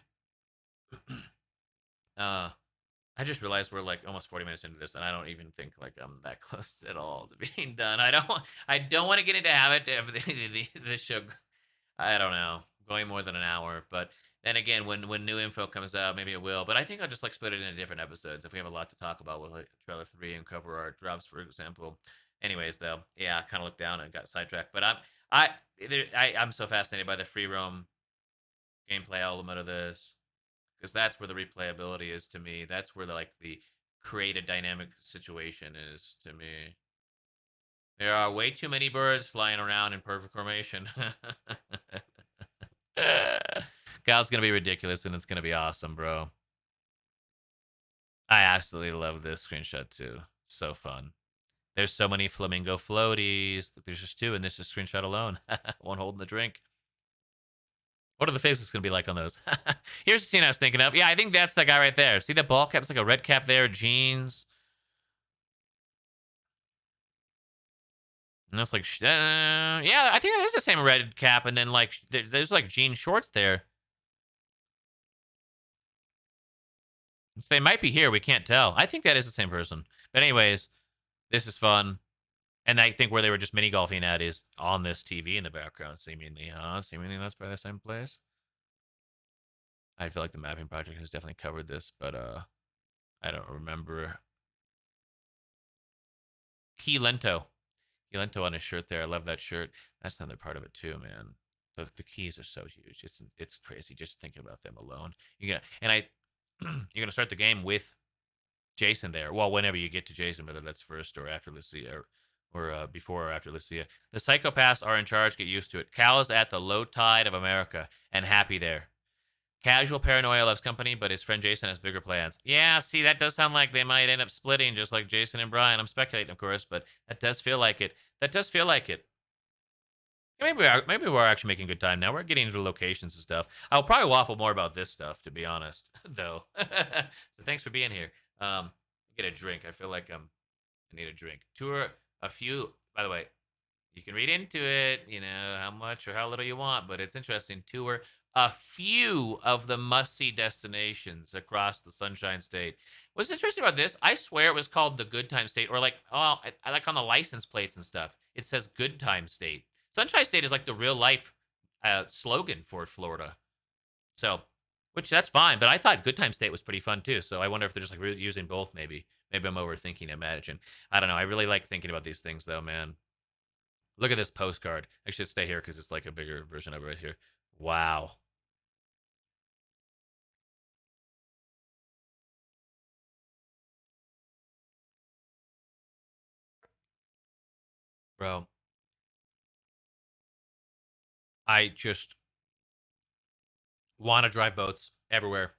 B: uh, I just realized we're like almost 40 minutes into this, and I don't even think like I'm that close at all to being done. I don't want to get into habit of the show. I don't know, going more than an hour. But then again, when new info comes out, maybe it will. But I think I'll just like split it into different episodes if we have a lot to talk about with like trailer 3 and cover art drops, for example. Anyways, though, yeah, I kind of looked down and got sidetracked. But I, I'm so fascinated by the free roam gameplay element of this because that's where the replayability is to me. That's where the create a dynamic situation is to me. There are way too many birds flying around in perfect formation. Cal's gonna be ridiculous and it's gonna be awesome, bro. I absolutely love this screenshot too. So fun. There's so many flamingo floaties. There's just two in this just screenshot alone. One holding the drink. What are the faces gonna be like on those? Here's the scene I was thinking of. Yeah, I think that's the guy right there. See the ball cap? It's like a red cap there, jeans. And that's like, yeah, I think it is the same red cap. And then like, there's like jean shorts there. So they might be here. We can't tell. I think that is the same person. But anyways, this is fun. And I think where they were just mini golfing at is on this TV in the background, seemingly, huh? Seemingly that's probably the same place. I feel like the mapping project has definitely covered this, but I don't remember. Key Lento. Key Lento on his shirt there. I love that shirt. That's another part of it too, man. The keys are so huge. It's crazy just thinking about them alone. You're gonna start the game with Jason there. Well, whenever you get to Jason, whether that's first or after Lucia or before or after Lucia. The psychopaths are in charge. Get used to it. Cal is at the low tide of America and happy there. Casual paranoia loves company, but his friend Jason has bigger plans. Yeah, see, that does sound like they might end up splitting, just like Jason and Brian. I'm speculating, of course, but that does feel like it. That does feel like it. Maybe we're actually making good time now. We're getting into locations and stuff. I'll probably waffle more about this stuff, to be honest, though. So thanks for being here. Get a drink. I feel like I need a drink. Tour a few. By the way, you can read into it, how much or how little you want, but it's interesting. Tour a few of the must-see destinations across the Sunshine State. What's interesting about this, I swear it was called the Good Time State, or like, oh, I like on the license plates and stuff, it says Good Time State. Sunshine State is like the real life slogan for Florida. So, which that's fine, but I thought Good Time State was pretty fun too. So I wonder if they're just like using both. Maybe I'm overthinking. Imagine. I don't know. I really like thinking about these things though, man. Look at this postcard. I should stay here because it's like a bigger version of it right here. Wow. Bro, I just want to drive boats everywhere.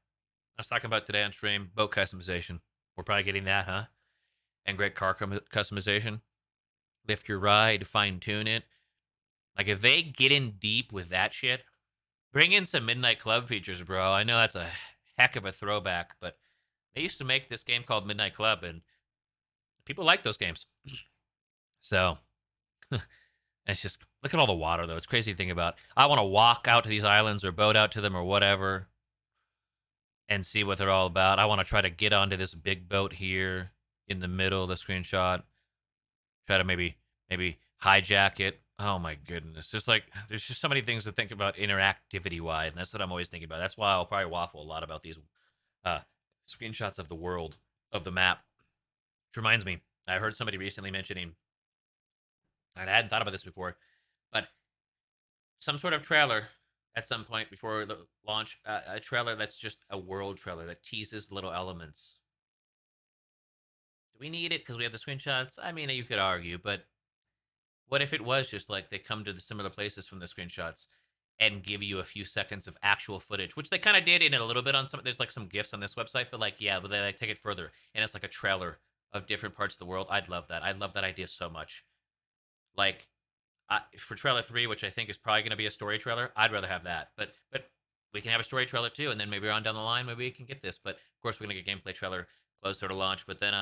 B: I was talking about today on stream boat customization. We're probably getting that, huh? And great car customization. Lift your ride, fine tune it. Like if they get in deep with that shit, bring in some Midnight Club features, bro. I know that's a heck of a throwback, but they used to make this game called Midnight Club, and people like those games. So it's just look at all the water, though. It's crazy to think about. I want to walk out to these islands or boat out to them or whatever and see what they're all about. I want to try to get onto this big boat here in the middle of the screenshot. Try to maybe hijack it. Oh my goodness. There's just so many things to think about interactivity wise, and that's what I'm always thinking about. That's why I'll probably waffle a lot about these uh screenshots of the world, of the map. Which reminds me, I heard somebody recently mentioning, and I hadn't thought about this before, but some sort of trailer at some point before the launch, a trailer that's just a world trailer that teases little elements. Do we need it because we have the screenshots? I mean, you could argue, but what if it was just like they come to the similar places from the screenshots and give you a few seconds of actual footage, which they kind of did in a little bit on some. There's like some gifs on this website, but like yeah, but they like take it further and it's like a trailer of different parts of the world. I'd love that. I'd love that idea so much. Like for trailer 3, which I think is probably going to be a story trailer, I'd rather have that. But we can have a story trailer too, and then maybe on down the line, maybe we can get this. But of course, we're gonna get gameplay trailer closer to launch. But then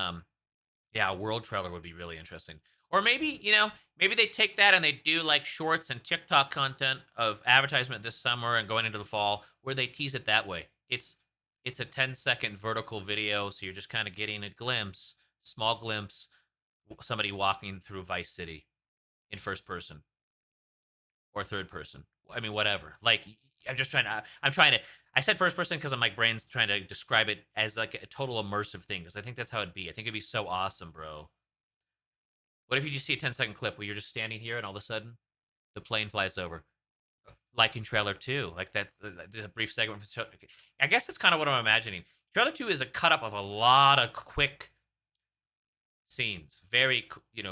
B: yeah, a world trailer would be really interesting. Or maybe, maybe they take that and they do like shorts and TikTok content of advertisement this summer and going into the fall where they tease it that way. It's a 10-second vertical video, so you're just kind of getting a glimpse, small glimpse, somebody walking through Vice City in first person or third person. I mean, whatever. Like, I said first person because I'm like brain's trying to describe it as like a total immersive thing because I think that's how it'd be. I think it'd be so awesome, bro. What if you just see a 10-second clip where you're just standing here and all of a sudden the plane flies over? Like in trailer 2. Like that's a brief segment. I guess that's kind of what I'm imagining. Trailer 2 is a cut up of a lot of quick scenes. Very,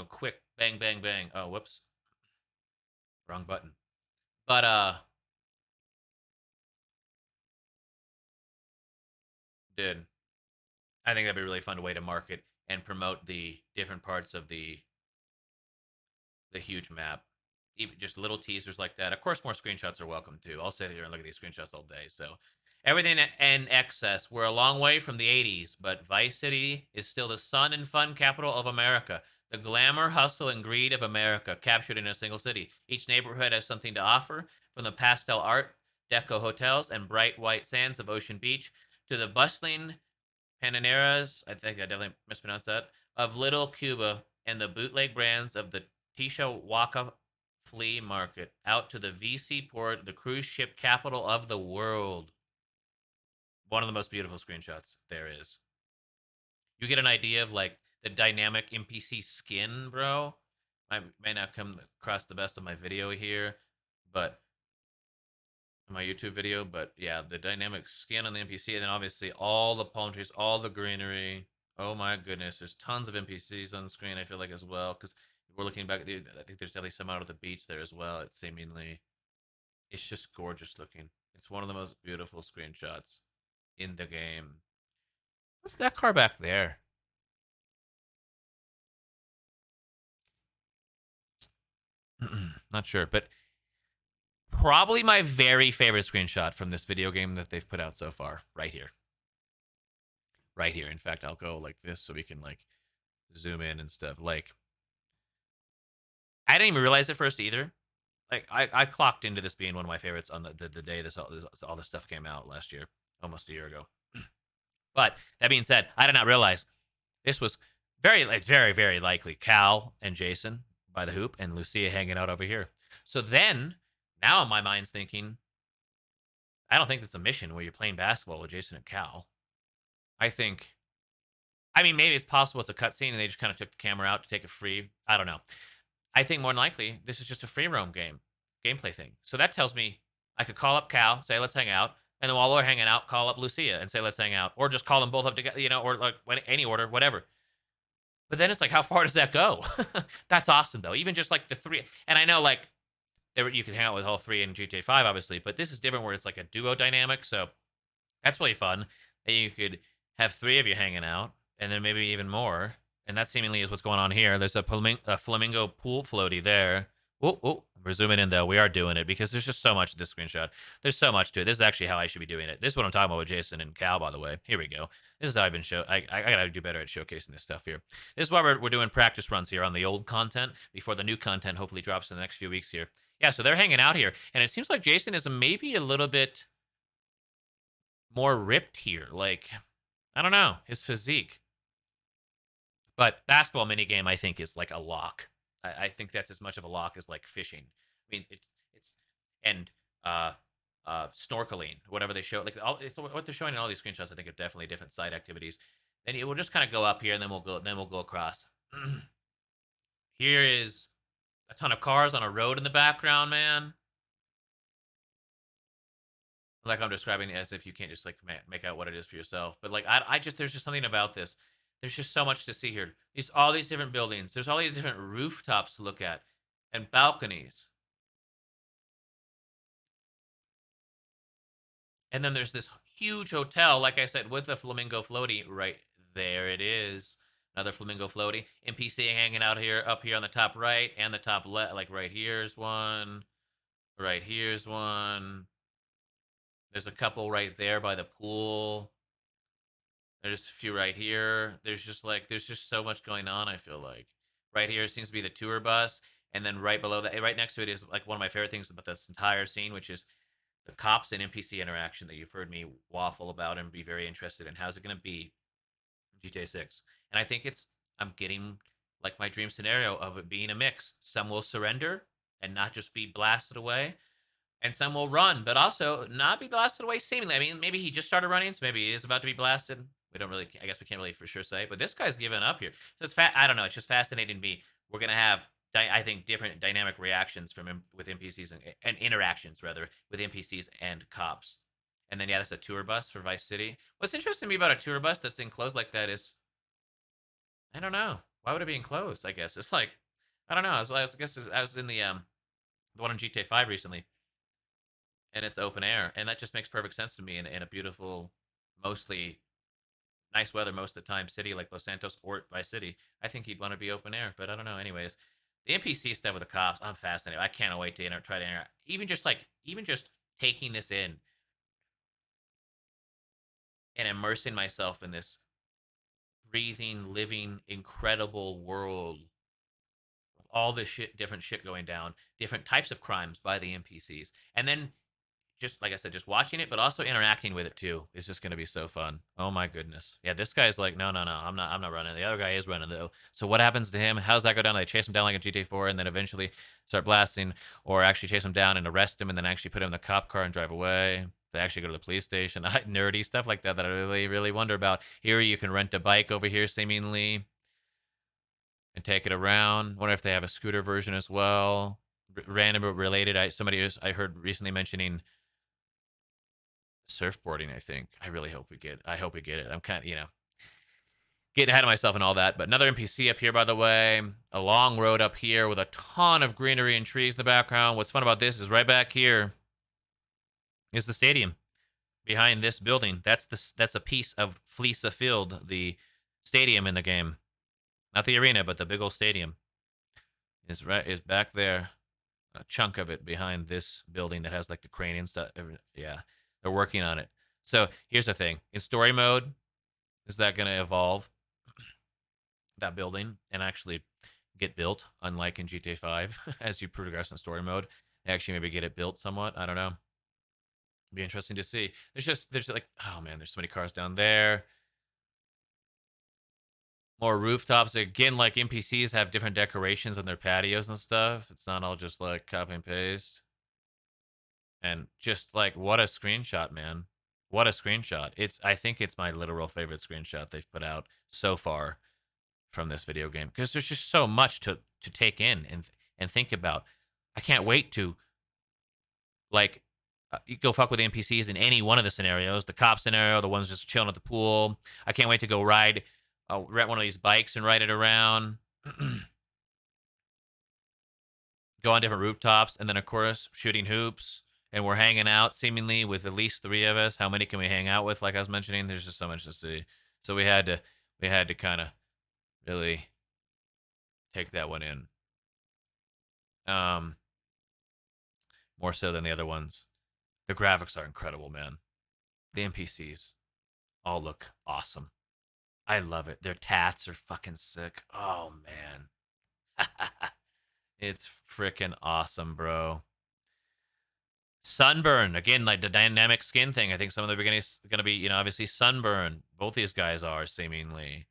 B: quick bang, bang, bang. Oh, whoops. Wrong button. But, dude, I think that'd be a really fun way to market and promote the different parts of the huge map. Even just little teasers like that. Of course, more screenshots are welcome too. I'll sit here and look at these screenshots all day. So, everything in excess. We're a long way from the 80s, but Vice City is still the sun and fun capital of America. The glamour, hustle, and greed of America captured in a single city. Each neighborhood has something to offer, from the pastel art, deco hotels, and bright white sands of Ocean Beach to the bustling Pananeras, I think I definitely mispronounced that, of Little Cuba and the bootleg brands of the Waka Flea Market out to the VC port, the cruise ship capital of the world. One of the most beautiful screenshots there is. You get an idea of like the dynamic NPC skin, bro. I may not come across the best of my video here, but my YouTube video, but yeah, the dynamic skin on the NPC, and then obviously all the palm trees, all the greenery. Oh my goodness, there's tons of NPCs on screen. I feel like as well because we're looking back. I think there's definitely some out of the beach there as well. It's seemingly, it's just gorgeous looking. It's one of the most beautiful screenshots in the game. What's that car back there? Not sure, but probably my very favorite screenshot from this video game that they've put out so far. Right here. Right here. In fact, I'll go like this so we can like zoom in and stuff. Like, I didn't even realize it first either. Like, I clocked into this being one of my favorites on the day all this stuff came out last year, almost a year ago. But that being said, I did not realize this was very likely Cal and Jason by the hoop and Lucia hanging out over here. So then, now my mind's thinking, I don't think it's a mission where you're playing basketball with Jason and Cal. I think, I mean, maybe it's possible it's a cutscene and they just kind of took the camera out to take it free. I don't know. I think more than likely this is just a free roam gameplay thing. So that tells me I could call up Cal, say let's hang out, and then while we're hanging out, call up Lucia and say let's hang out, or just call them both up together, or like any order, whatever. But then it's like, how far does that go? That's awesome though. Even just like the three, and I know like you can hang out with all three in GTA 5, obviously, but this is different where it's like a duo dynamic. So that's really fun. And you could have three of you hanging out, and then maybe even more. And that seemingly is what's going on here. There's a flamingo pool floaty there. Oh, we're zooming in though. We are doing it because there's just so much to this screenshot. There's so much to it. This is actually how I should be doing it. This is what I'm talking about with Jason and Cal, by the way. Here we go. This is how I've been I gotta do better at showcasing this stuff here. This is why we're doing practice runs here on the old content before the new content hopefully drops in the next few weeks here. Yeah, so they're hanging out here, and it seems like Jason is maybe a little bit more ripped here. Like, I don't know, his physique. But basketball minigame, I think, is like a lock. I think that's as much of a lock as like fishing. I mean, it's and uh snorkeling, whatever they show. Like it's what they're showing in all these screenshots. I think are definitely different side activities. Then it will just kind of go up here, and then we'll go across. Here is a ton of cars on a road in the background, man. Like I'm describing it as if you can't just like make out what it is for yourself. But like I just there's just something about this. There's just so much to see here. All these different buildings. There's all these different rooftops to look at and balconies. And then there's this huge hotel, like I said, with the flamingo floaty right there. It is another flamingo floaty. NPC hanging out here, up here on the top right and the top left. Like right here's one. Right here's one. There's a couple right there by the pool. There's a few right here. There's just so much going on, I feel like. Right here seems to be the tour bus. And then right below that, right next to it is like one of my favorite things about this entire scene, which is the cops and NPC interaction that you've heard me waffle about and be very interested in. How's it going to be in GTA 6? And I think I'm getting like my dream scenario of it being a mix. Some will surrender and not just be blasted away, and some will run, but also not be blasted away seemingly. I mean, maybe he just started running, so maybe he is about to be blasted. We don't really, I guess we can't really for sure say, but this guy's giving up here. So I don't know. It's just fascinating to me. We're going to have, I think, different dynamic reactions with NPCs and interactions, rather, with NPCs and cops. And then, yeah, that's a tour bus for Vice City. What's interesting to me about a tour bus that's enclosed like that is, I don't know. Why would it be enclosed, I guess? It's like, I don't know. I was in the one in GTA 5 recently, and it's open air, and that just makes perfect sense to me in a beautiful, mostly nice weather most of the time city like Los Santos or Vice City. I think you'd want to be open air, but I don't know. Anyways, the NPC stuff with the cops, I'm fascinated. I can't wait to try to interact. Even just taking this in and immersing myself in this breathing, living, incredible world. All this different shit going down, different types of crimes by the NPCs, and then just like I said, just watching it, but also interacting with it too is just going to be so fun. Oh my goodness. Yeah, this guy's like, no, I'm not running. The other guy is running though. So what happens to him? How does that go down? They chase him down like a GTA 4 and then eventually start blasting, or actually chase him down and arrest him and then actually put him in the cop car and drive away. They actually go to the police station. Nerdy stuff like that I really wonder about. Here you can rent a bike over here seemingly and take it around. Wonder if they have a scooter version as well. Random related. I heard recently mentioning surfboarding. I think I really hope we get. I hope we get it. I'm kind of getting ahead of myself and all that. But another NPC up here, by the way. A long road up here with a ton of greenery and trees in the background. What's fun about this is right back here. is the stadium behind this building. That's a piece of Fleesa Field, the stadium in the game, not the arena, but the big old stadium is back there. A chunk of it behind this building that has like the crane and stuff. Yeah, they're working on it. So here's the thing: in story mode, is that going to evolve that building and actually get built? Unlike in GTA 5, as you progress in story mode, they actually maybe get it built somewhat. I don't know. Be interesting to see. There's like, oh man, there's so many cars down there. More rooftops. Again, like NPCs have different decorations on their patios and stuff. It's not all just like copy and paste. And just like, what a screenshot, man. What a screenshot. I think it's my literal favorite screenshot they've put out so far from this video game because there's just so much to take in and think about. I can't wait to like you go fuck with the NPCs in any one of the scenarios. The cop scenario, the ones just chilling at the pool. I can't wait to go rent one of these bikes and ride it around. Go on different rooftops, and then of course shooting hoops. And we're hanging out seemingly with at least three of us. How many can we hang out with? Like I was mentioning, there's just so much to see. So we had to kind of really take that one in. Um, More so than the other ones. The graphics are incredible, man. The NPCs all look awesome. I love it. Their tats are fucking sick. Oh man. It's freaking awesome, bro. Sunburn again, like the dynamic skin thing. I think some of the beginning is going to be, obviously sunburn. Both these guys are seemingly.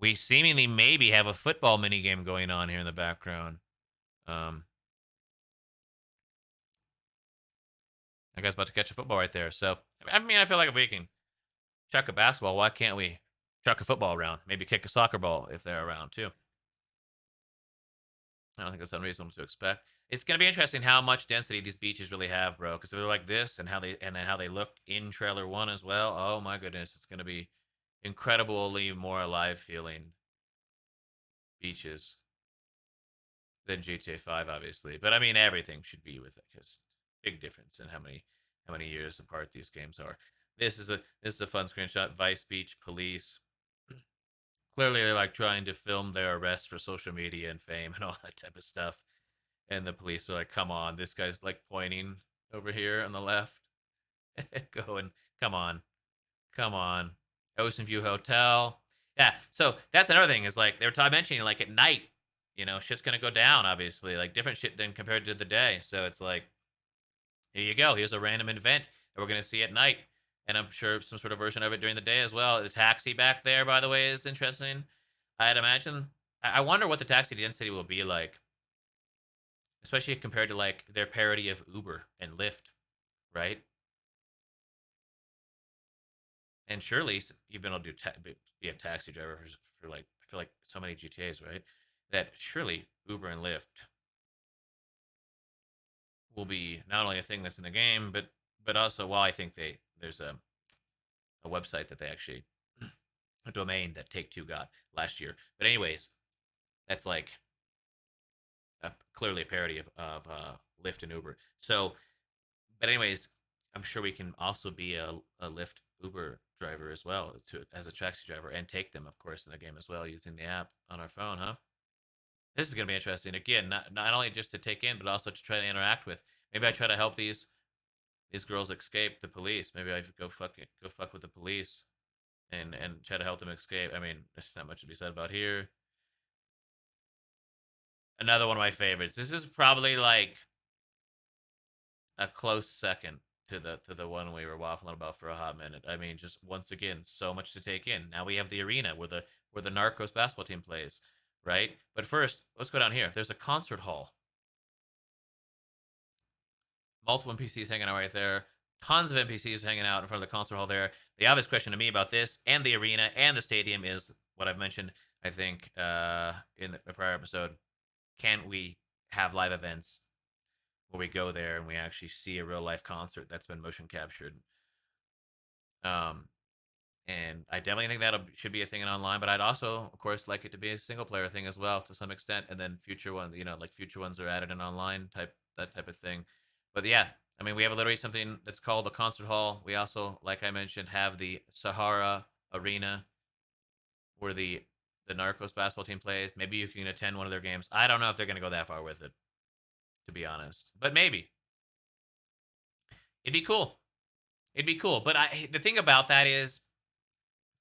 B: We seemingly maybe have a football mini game going on here in the background. Um, that guy's about to catch a football right there. So I mean, I feel like if we can chuck a basketball, why can't we chuck a football around? Maybe kick a soccer ball if they're around too. I don't think that's unreasonable to expect. It's gonna be interesting how much density these beaches really have, bro. Because they're like this, and then how they looked in trailer one as well. Oh my goodness, it's gonna be incredibly more alive feeling beaches than GTA 5, obviously. But I mean, everything should be with it because big difference in how many years apart these games are. This is a fun screenshot. Vice Beach police. Clearly, they're like trying to film their arrest for social media and fame and all that type of stuff. And the police are like, "Come on, this guy's like pointing over here on the left, going, come on, come on, Ocean View Hotel." Yeah, so that's another thing is like they were mentioning like at night, shit's gonna go down. Obviously, like different shit than compared to the day. So it's like, here you go. Here's a random event that we're gonna see at night, and I'm sure some sort of version of it during the day as well. The taxi back there, by the way, is interesting. I'd imagine. I wonder what the taxi density will be like, especially compared to like their parody of Uber and Lyft, right? And surely you've been able to be a taxi driver for like I feel like so many GTA's, right? That surely Uber and Lyft will be not only a thing that's in the game, but also, well, I think there's a website that they actually a domain that Take Two got last year. But anyways, that's like clearly a parody of Lyft and Uber. So, but anyways, I'm sure we can also be a Lyft Uber driver as well as a taxi driver and take them, of course, in the game as well using the app on our phone, huh? This is gonna be interesting. Again, not only just to take in, but also to try to interact with. Maybe I try to help these girls escape the police. Maybe I go fuck with the police and try to help them escape. I mean, there's not much to be said about here. Another one of my favorites. This is probably like a close second to the one we were waffling about for a hot minute. I mean, just once again, so much to take in. Now we have the arena where the Narcos basketball team plays, right? But first, let's go down here. There's a concert hall. Multiple NPCs hanging out right there. Tons of NPCs hanging out in front of the concert hall there. The obvious question to me about this and the arena and the stadium is what I've mentioned, I think, in the prior episode. Can we have live events where we go there and we actually see a real life concert that's been motion captured? Um, and I definitely think that should be a thing in online. But I'd also, of course, like it to be a single player thing as well to some extent. And then future ones, like future ones are added in online type of thing. But yeah, I mean, we have literally something that's called the concert hall. We also, like I mentioned, have the Sahara Arena where the Narcos basketball team plays. Maybe you can attend one of their games. I don't know if they're going to go that far with it, to be honest, but maybe it'd be cool. It'd be cool. But the thing about that is,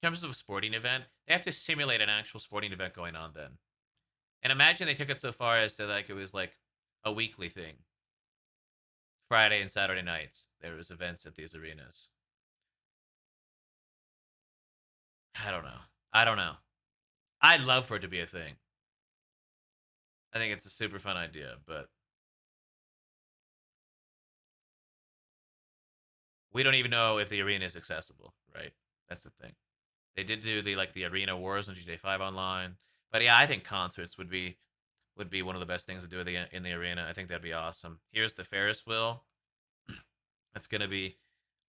B: in terms of a sporting event, they have to simulate an actual sporting event going on then. And imagine they took it so far as to like it was like a weekly thing. Friday and Saturday nights, there was events at these arenas. I don't know. I don't know. I'd love for it to be a thing. I think it's a super fun idea, but we don't even know if the arena is accessible, right? That's the thing. They did do the arena wars on GTA 5 online, but yeah, I think concerts would be one of the best things to do in the arena. I think that'd be awesome. Here's the Ferris wheel. That's going to be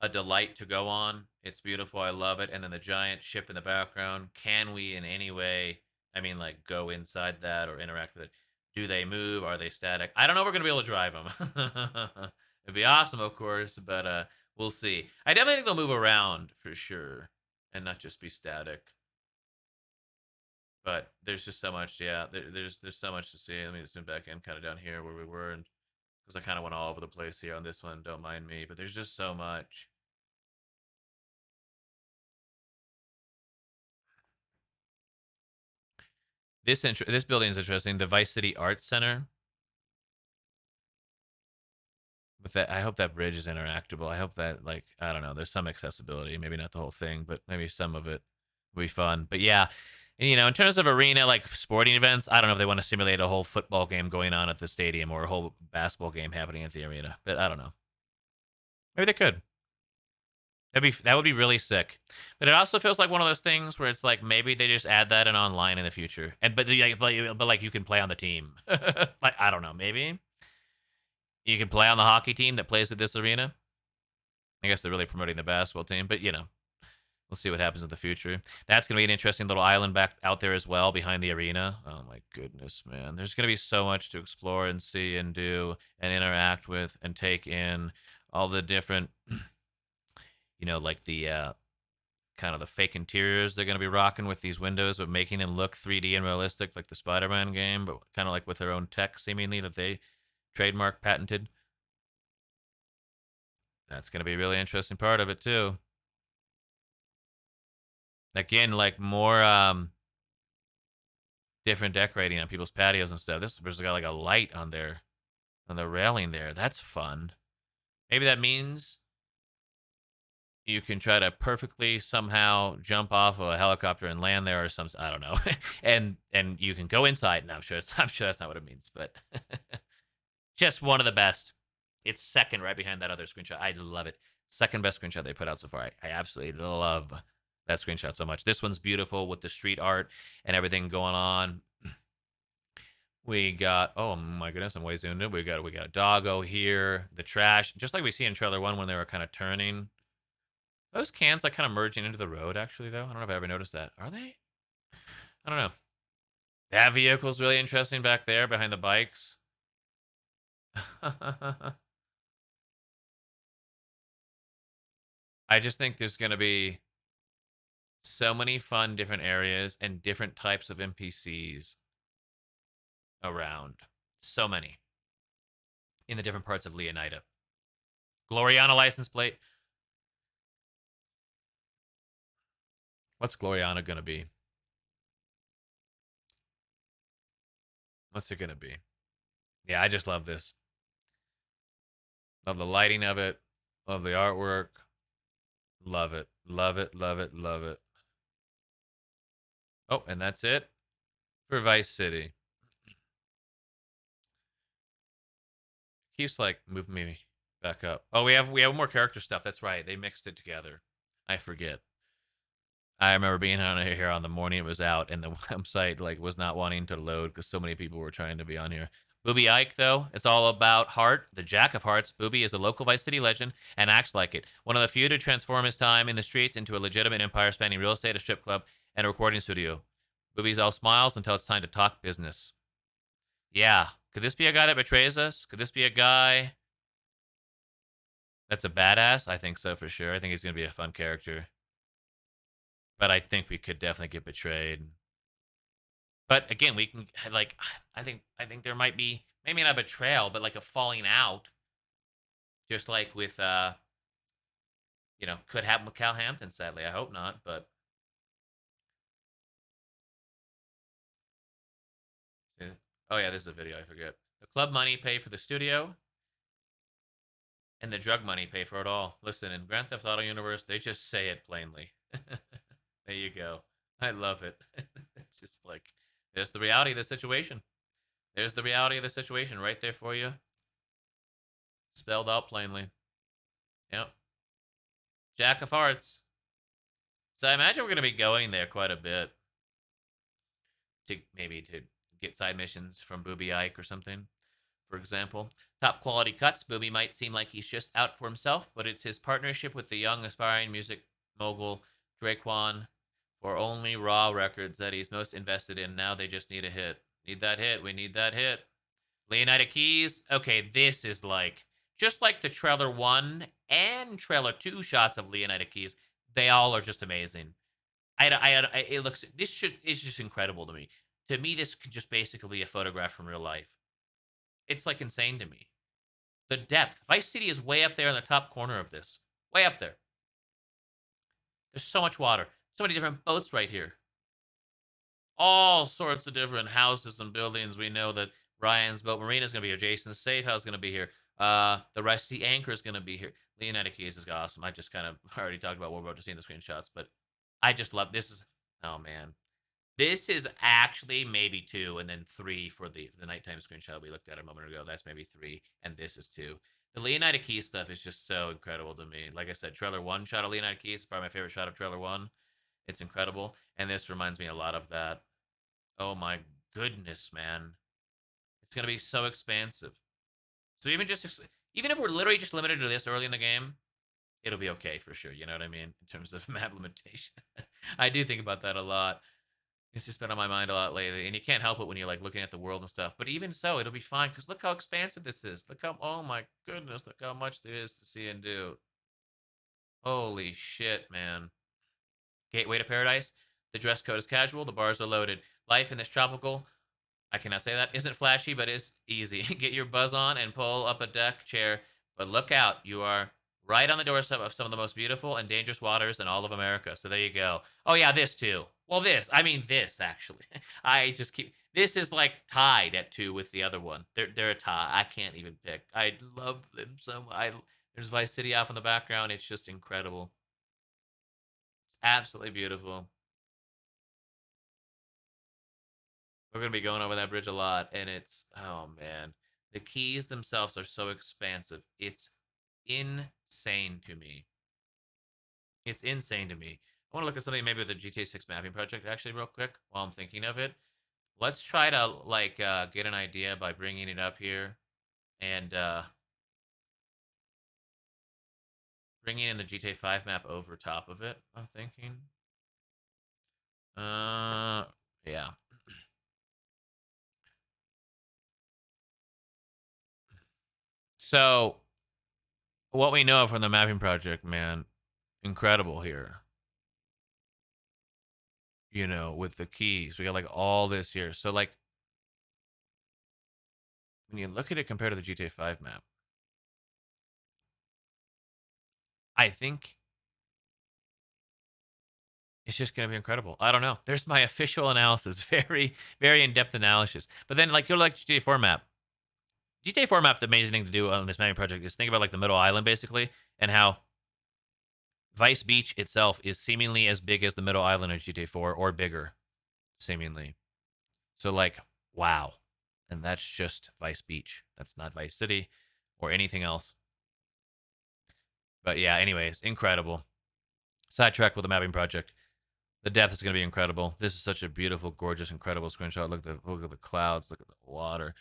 B: a delight to go on. It's beautiful. I love it. And then the giant ship in the background. Can we in any way, I mean, like go inside that or interact with it? Do they move? Are they static? I don't know if we're going to be able to drive them. It'd be awesome, of course, but we'll see. I definitely think they'll move around for sure and not just be static. But there's just so much, yeah. There's so much to see. Let me zoom back in, kind of down here where we were, and because I kind of went all over the place here on this one. Don't mind me, but there's just so much. This building is interesting. The Vice City Arts Center. With that, I hope that bridge is interactable. I hope that like I don't know. There's some accessibility. Maybe not the whole thing, but maybe some of it will be fun. But yeah, in terms of arena like sporting events, I don't know if they want to simulate a whole football game going on at the stadium or a whole basketball game happening at the arena. But I don't know. Maybe they could. That would be really sick. But it also feels like one of those things where it's like maybe they just add that in online in the future. And but like you can play on the team. Like I don't know, maybe you can play on the hockey team that plays at this arena. I guess they're really promoting the basketball team, but we'll see what happens in the future. That's going to be an interesting little island back out there as well behind the arena. Oh my goodness, man. There's going to be so much to explore and see and do and interact with and take in all the different like the kind of the fake interiors they're going to be rocking with these windows, but making them look 3D and realistic, like the Spider-Man game, but kind of like with their own tech, seemingly that they trademark patented. That's going to be a really interesting part of it too. Again, like more different decorating on people's patios and stuff. This has got like a light on the railing there. That's fun. Maybe that means you can try to perfectly somehow jump off of a helicopter and land there or something. I don't know. and you can go inside. No, I'm sure that's not what it means, but just one of the best. It's second right behind that other screenshot. I love it. Second best screenshot they put out so far. I absolutely love that screenshot so much. This one's beautiful with the street art and everything going on. We got oh my goodness, I'm way zoomed in. We got a doggo here, the trash, just like we see in trailer one when they were kind of turning. Those cans like kind of merging into the road, actually, though. I don't know if I ever noticed that. Are they? I don't know. That vehicle's really interesting back there behind the bikes. I just think there's going to be so many fun different areas and different types of NPCs around. So many in the different parts of Leonida. Gloriana license plate. What's Gloriana going to be? What's it going to be? Yeah, I just love this. Love the lighting of it. Love the artwork. Love it. Love it. Love it. Love it. Oh, and that's it for Vice City. Keeps like moving me back up. Oh, we have more character stuff. That's right. They mixed it together. I forget. I remember being on here on the morning it was out, and the website like was not wanting to load because so many people were trying to be on here. Booby Ike, though, it's all about Heart, the Jack of Hearts. Booby is a local Vice City legend and acts like it. One of the few to transform his time in the streets into a legitimate empire spanning real estate, a strip club, and a recording studio. Booby's all smiles until it's time to talk business. Yeah. Could this be a guy that betrays us? Could this be a guy That's a badass. I think so for sure. I think he's gonna be a fun character, but I think we could definitely get betrayed. But again, we can like I think there might be maybe not betrayal, but like a falling out, just like with could happen with Cal Hampton. Sadly, I hope not. But oh yeah, this is a video. I forget. The club money pay for the studio, and the drug money pay for it all. Listen, in Grand Theft Auto universe, they just say it plainly. There you go. I love it. It's just like there's the reality of the situation. There's the reality of the situation right there for you, spelled out plainly. Yep. Jack of Hearts. So I imagine we're gonna be going there quite a bit to get side missions from Booby Ike or something. For example, top quality cuts. Booby might seem like he's just out for himself, but it's his partnership with the young aspiring music mogul Draquan for only Raw Records that he's most invested in. Now they just need a hit. Need that hit. We need that hit. Leonida Keys. Okay, this is like just like the trailer 1 and trailer 2 shots of Leonida Keys. They all are just amazing. It looks this just is just incredible to me. To me, this could just basically be a photograph from real life. It's like insane to me. The depth. Vice City is way up there in the top corner of this. Way up there. There's so much water. So many different boats right here. All sorts of different houses and buildings. We know that Ryan's Boat Marina is going to be here. Jason's Safe House is going to be here. The Rusty Anchor is going to be here. Leonida Keys is awesome. I just kind of already talked about what we're about to see in the screenshots, but I just love this. Oh man, this is actually maybe 2, and then 3 for the nighttime screenshot we looked at a moment ago. That's maybe 3, and this is 2. The Leonida Keys stuff is just so incredible to me. Like I said, trailer 1 shot of Leonida Keys is probably my favorite shot of trailer 1. It's incredible, and this reminds me a lot of that. Oh my goodness, man. It's going to be so expansive. So even if we're literally just limited to this early in the game, it'll be okay for sure. You know what I mean? In terms of map limitation. I do think about that a lot. It's just been on my mind a lot lately, and you can't help it when you're like looking at the world and stuff. But even so, it'll be fine because look how expansive this is. Look how oh my goodness, look how much there is to see and do. Holy shit, man! Gateway to Paradise. The dress code is casual. The bars are loaded. Life in this tropical I cannot say that. Isn't flashy, but is easy. Get your buzz on and pull up a deck chair. But look out. You are right on the doorstep of some of the most beautiful and dangerous waters in all of America. So there you go. Oh, yeah, this too. Well, this actually. I just keep. This is like tied at 2 with the other one. They're a tie. I can't even pick. I love them so much. There's Vice City off in the background. It's just incredible. Absolutely beautiful. We're gonna be going over that bridge a lot, and it's oh man, the keys themselves are so expansive. It's insane to me. It's insane to me. I want to look at something maybe with the GTA 6 mapping project actually real quick while I'm thinking of it. Let's try to like get an idea by bringing it up here and bringing in the GTA 5 map over top of it. I'm thinking. Yeah. So what we know from the mapping project, man, incredible here. With the keys. We got like all this here. So like when you look at it compared to the GTA 5 map, I think it's just gonna be incredible. I don't know. There's my official analysis. Very, very in-depth analysis. But then like you're like GTA 4 map. GTA 4 map, the amazing thing to do on this mapping project is think about like the middle island basically, and how Vice Beach itself is seemingly as big as the middle island of GTA 4 or bigger, seemingly. So like, wow. And that's just Vice Beach. That's not Vice City or anything else. But yeah, anyways, incredible. Sidetrack with the mapping project. The depth is going to be incredible. This is such a beautiful, gorgeous, incredible screenshot. Look at the clouds. Look at the water.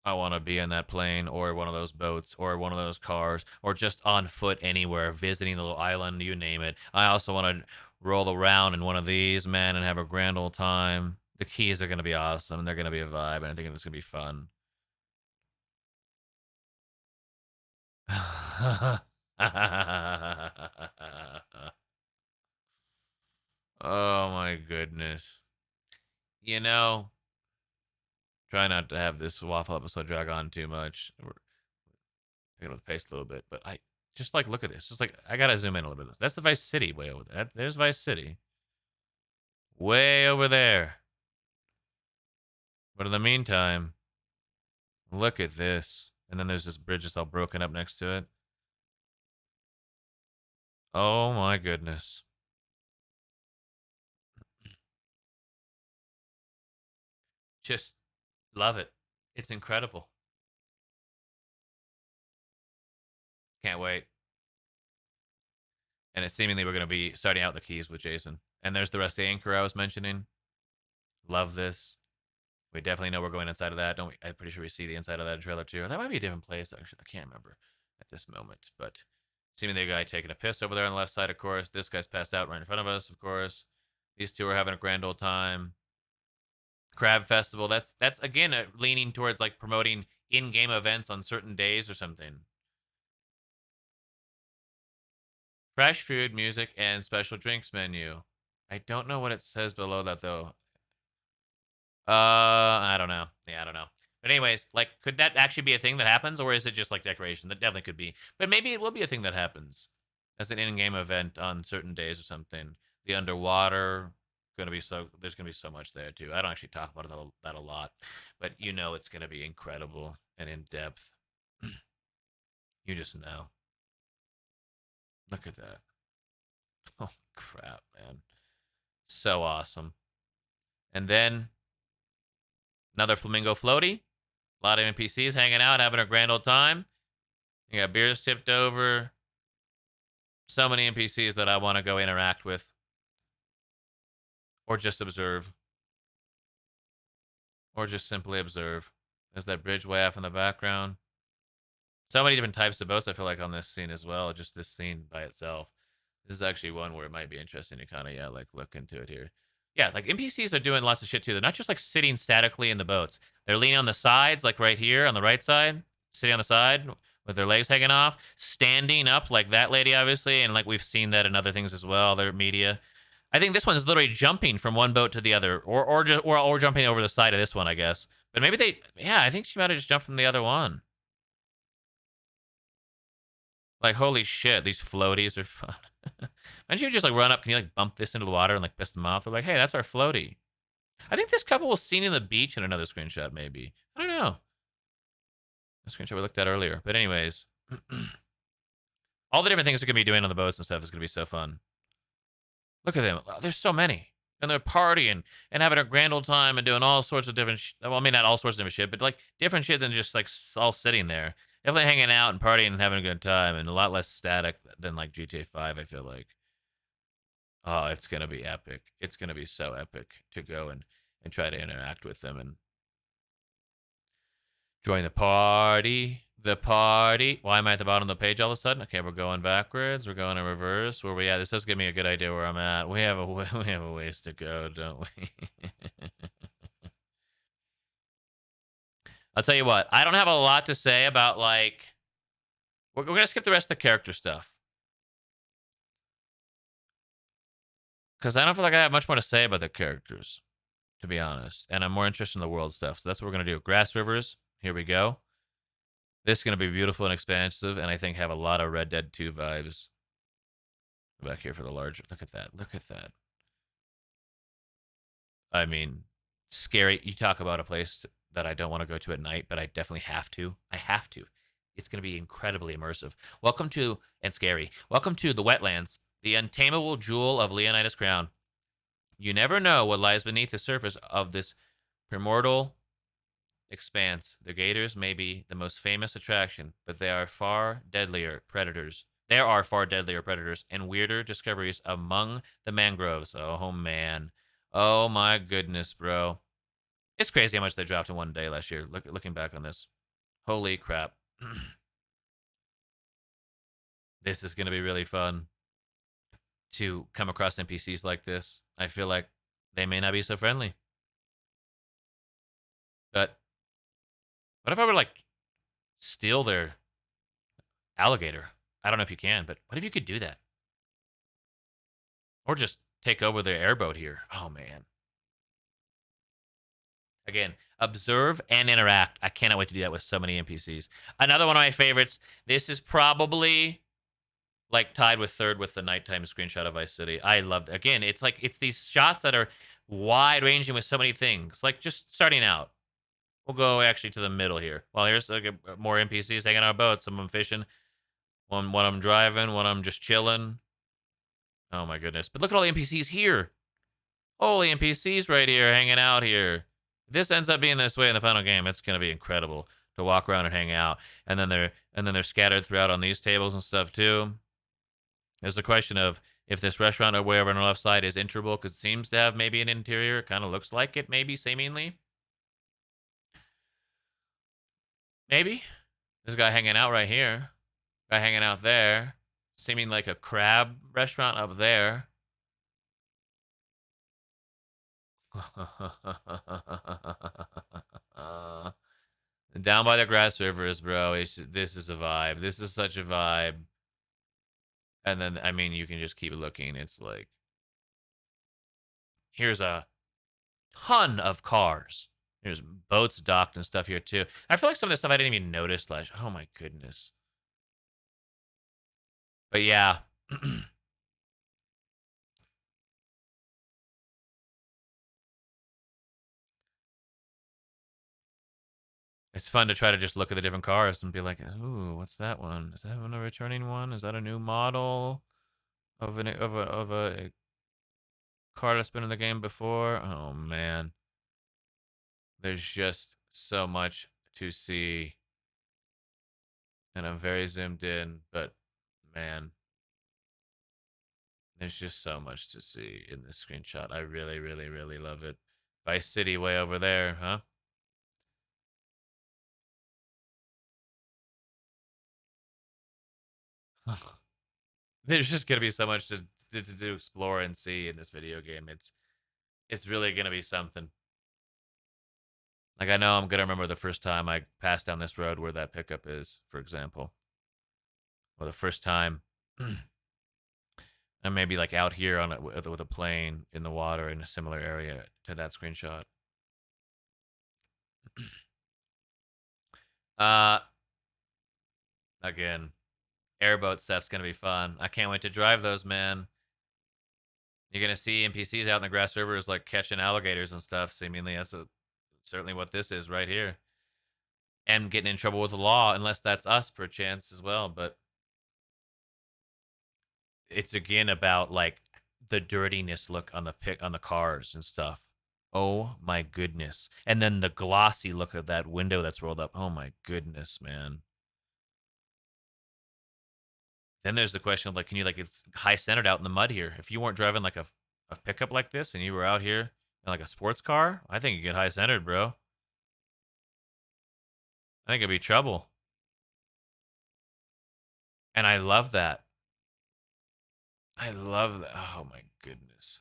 B: I want to be in that plane or one of those boats or one of those cars or just on foot anywhere, visiting the little island, you name it. I also want to roll around in one of these, man, and have a grand old time. The keys are going to be awesome. They're going to be a vibe, and I think it's going to be fun. Oh my goodness. You know, try not to have this waffle episode drag on too much. We're picking up the pace a little bit, but I just like look at this. Just like I gotta zoom in a little bit. That's the Vice City way over there. There's Vice City. Way over there. But in the meantime, look at this. And then there's this bridge that's all broken up next to it. Oh my goodness. Just love it. It's incredible. Can't wait. And it's seemingly we're going to be starting out the keys with Jason. And there's the rest of the anchor I was mentioning. Love this. We definitely know we're going inside of that, don't we? I'm pretty sure we see the inside of that trailer too. That might be a different place, actually. I can't remember at this moment. But seemingly a guy taking a piss over there on the left side, of course. This guy's passed out right in front of us, of course. These two are having a grand old time. Crab Festival. That's again leaning towards like promoting in-game events on certain days or something. Fresh food, music, and special drinks menu. I don't know what it says below that though. I don't know. Yeah, I don't know. But anyways, like, could that actually be a thing that happens, or is it just like decoration? That definitely could be. But maybe it will be a thing that happens as an in-game event on certain days or something. The underwater gonna be so. There's gonna be so much there too. I don't actually talk about that a lot, but you know it's gonna be incredible and in depth. You just know. Look at that. Oh crap, man. So awesome. And then another flamingo floaty. A lot of NPCs hanging out, having a grand old time. You got beers tipped over. So many NPCs that I want to go interact with or just observe or just simply observe. There's that bridge way off in the background. So many different types of boats I feel like on this scene as well, just this scene by itself. This is actually one where it might be interesting to kind of, yeah, like look into it here. Yeah, like NPCs are doing lots of shit too. They're not just like sitting statically in the boats. They're leaning on the sides, like right here on the right side, sitting on the side with their legs hanging off, standing up like that lady, obviously. And like we've seen that in other things as well, other media. I think this one's literally jumping from one boat to the other, or jumping over the side of this one, I guess. But maybe yeah, I think she might have just jumped from the other one. Like, holy shit, these floaties are fun. Imagine you just like run up, can you like bump this into the water and like piss them off? They're like, hey, that's our floaty. I think this couple was seen in the beach in another screenshot, maybe. I don't know. The screenshot we looked at earlier. But anyways, all the different things they're gonna be doing on the boats and stuff is gonna be so fun. Look at them. There's so many. And they're partying and having a grand old time and doing all sorts of different well, I mean not all sorts of different shit, but like different shit than just like all sitting there. Definitely hanging out and partying and having a good time and a lot less static than like GTA 5, I feel like. Oh, it's gonna be epic. It's gonna be so epic to go and try to interact with them and join the party. The party. Why am I at the bottom of the page all of a sudden? Okay, we're going backwards. We're going in reverse. Where we at? This does give me a good idea where I'm at. We have a we have a ways to go, don't we? I'll tell you what. I don't have a lot to say about like. We're gonna skip the rest of the character stuff because I don't feel like I have much more to say about the characters, to be honest. And I'm more interested in the world stuff. So that's what we're gonna do. Grass Rivers. Here we go. This is going to be beautiful and expansive, and I think have a lot of Red Dead 2 vibes. Back here for the larger. Look at that. Look at that. I mean, scary. You talk about a place that I don't want to go to at night, but I definitely have to. I have to. It's going to be incredibly immersive. Welcome to, and scary. Welcome to the wetlands, the untamable jewel of Leonidas Crown. You never know what lies beneath the surface of this primordial expanse. The gators may be the most famous attraction, but they are far deadlier predators. There are far deadlier predators and weirder discoveries among the mangroves. Oh man. Oh my goodness, bro. It's crazy how much they dropped in one day last year. Looking back on this. Holy crap. This is going to be really fun to come across NPCs like this. I feel like they may not be so friendly. But what if I were like steal their alligator. I don't know if you can, but what if you could do that? Or just take over the airboat here. Oh man. Again, observe and interact. I cannot wait to do that with so many NPCs. Another one of my favorites. This is probably like tied with third with the nighttime screenshot of Vice City. I love again, it's like it's these shots that are wide ranging with so many things. Like just starting out. We'll go actually to the middle here. Well, here's like more NPCs hanging on boats. Some of them fishing. One of them driving. One of them just chilling. Oh my goodness! But look at all the NPCs here. Holy NPCs right here hanging out here. If this ends up being this way in the final game, it's gonna be incredible to walk around and hang out. And then they're scattered throughout on these tables and stuff too. There's the question of if this restaurant way over on the left side is enterable because it seems to have maybe an interior. Kind of looks like it, maybe seemingly. Maybe. This guy hanging out right here. Guy hanging out there. Seeming like a crab restaurant up there. Down by the grass rivers, bro. This is a vibe. This is such a vibe. And then, I mean, you can just keep looking. It's like, here's a ton of cars. There's boats docked and stuff here, too. I feel like some of this stuff I didn't even notice. Like, oh my goodness. But yeah. It's fun to try to just look at the different cars and be like, "Ooh, what's that one? Is that one a returning one? Is that a new model of a car that's been in the game before?" Oh man, there's just so much to see, and I'm very zoomed in, but man, there's just so much to see in this screenshot. I really, really, really love it. Vice City way over there, huh? There's just gonna be so much to explore and see in this video game. It's really gonna be something. Like I know I'm gonna remember the first time I passed down this road where that pickup is, for example, or the first time I'm maybe like out here on with a plane in the water in a similar area to that screenshot. uh, Again, airboat stuff's gonna be fun. I can't wait to drive those, man. You're gonna see NPCs out in the grass rivers like catching alligators and stuff. Seemingly, certainly what this is right here, and getting in trouble with the law unless that's us per chance as well. But it's again about like the dirtiness look on the cars and stuff. Oh my goodness. And then the glossy look of that window that's rolled up. Oh my goodness, man. Then there's the question of like, can you like it's high centered out in the mud here? If you weren't driving like a pickup like this and you were out here in like a sports car, I think you get high centered, bro. I think it'd be trouble. And I love that. I love that. Oh my goodness.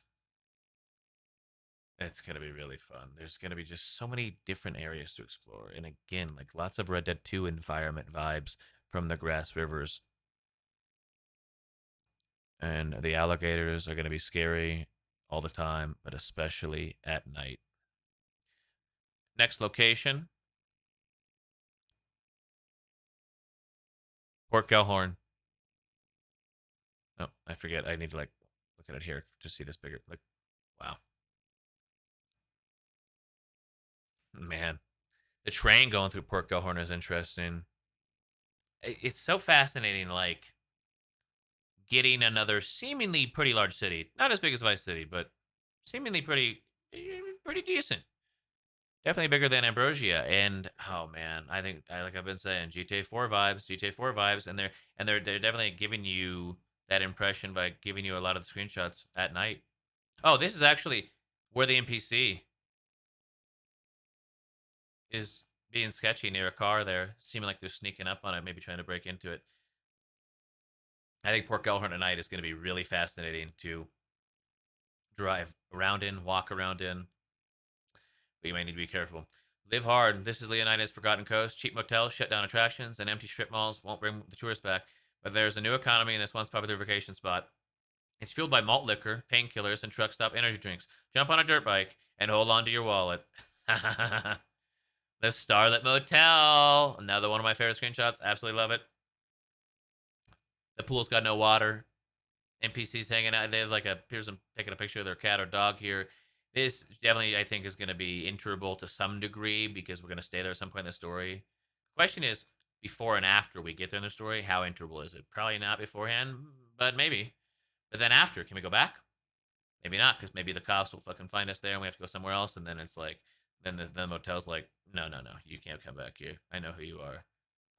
B: It's gonna be really fun. There's gonna be just so many different areas to explore, and again, like lots of Red Dead 2 environment vibes from the grass rivers. And the alligators are gonna be scary all the time, but especially at night. Next location, Port Gellhorn. Oh, I forget. I need to like look at it here to see this bigger. Like, wow, man, the train going through Port Gellhorn is interesting. It's so fascinating. Like getting another seemingly pretty large city. Not as big as Vice City, but seemingly pretty decent. Definitely bigger than Ambrosia. And oh man, I think like I've been saying, GTA 4 vibes, and they're definitely giving you that impression by giving you a lot of the screenshots at night. Oh, this is actually where the NPC is being sketchy near a car there, seeming like they're sneaking up on it, maybe trying to break into it. I think Port Gellhorn at night is going to be really fascinating to drive around in, walk around in, but you might need to be careful. Live hard. This is Leonidas' Forgotten Coast. Cheap motels, shut down attractions, and empty strip malls won't bring the tourists back. But there's a new economy in this once popular vacation spot. It's fueled by malt liquor, painkillers, and truck stop energy drinks. Jump on a dirt bike and hold on to your wallet. The Starlit Motel. Another one of my favorite screenshots. Absolutely love it. The pool's got no water. NPCs hanging out. They have like a here's them taking a picture of their cat or dog here. This definitely I think is going to be interable to some degree because we're going to stay there at some point in the story. The question is before and after we get there in the story, how interable is it? Probably not beforehand, but maybe. But then after, can we go back? Maybe not, because maybe the cops will fucking find us there and we have to go somewhere else. And then it's like, then the motel's like, no, no, no, you can't come back here. I know who you are.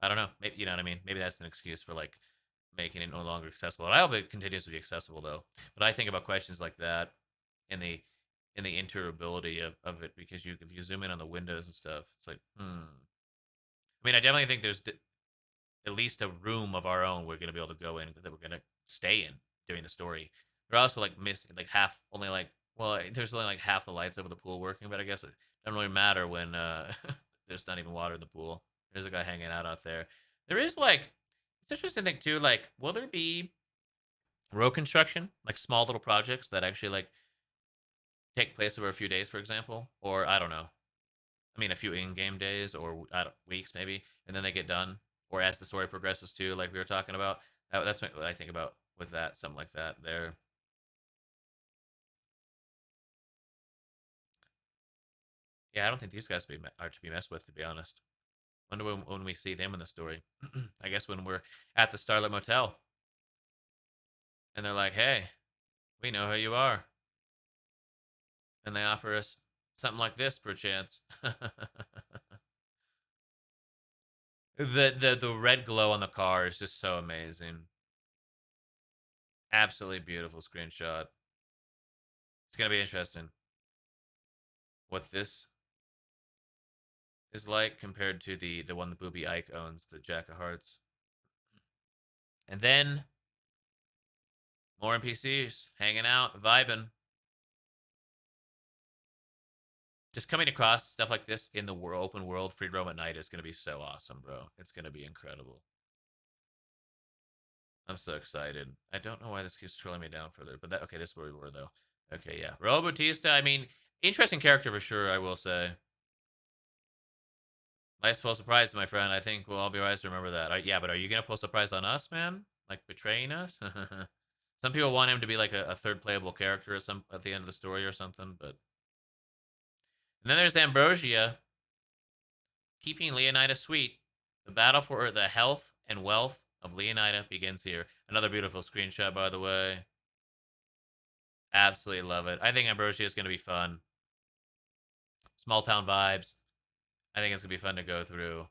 B: I don't know. Maybe you know what I mean. Maybe that's an excuse for like making it no longer accessible. I hope it continues to be accessible though. But I think about questions like that in the interability of it because you if you zoom in on the windows and stuff, it's like, I mean, I definitely think there's at least a room of our own we're gonna be able to go in that we're gonna stay in during the story. We're also like missing like half, only like well, there's only like half the lights over the pool working, but I guess it doesn't really matter when there's not even water in the pool. There's a guy hanging out there. There is like it's interesting to think too. Like, will there be road construction, like small little projects that actually like take place over a few days, for example, or I don't know. I mean, a few in-game days or weeks maybe, and then they get done, or as the story progresses too, like we were talking about. That's what I think about with that, something like that. There, yeah, I don't think these guys are to be messed with, to be honest. Wonder when we see them in the story. I guess when we're at the Starlit Motel and they're like, "Hey, we know who you are," and they offer us something like this, perchance. The red glow on the car is just so amazing. Absolutely beautiful screenshot. It's gonna be interesting what this is like compared to the one that Booby Ike owns, the Jack of Hearts. And then more NPCs hanging out, vibing, just coming across stuff like this in the world, open world, free roam at night is gonna be so awesome, bro. It's gonna be incredible. I'm so excited. I don't know why this keeps scrolling me down further, but that okay, this is where we were though. Okay, yeah. Raul Bautista, I mean, interesting character for sure, I will say. Nice full surprise, my friend. I think we'll all be wise to remember that. Yeah, but are you gonna pull surprise on us, man? Like betraying us? Some people want him to be like a third playable character or some at the end of the story or something, but and then there's Ambrosia keeping Leonida sweet. The battle for the health and wealth of Leonida begins here. Another beautiful screenshot, by the way. Absolutely love it. I think Ambrosia is gonna be fun. Small town vibes. I think it's gonna be fun to go through.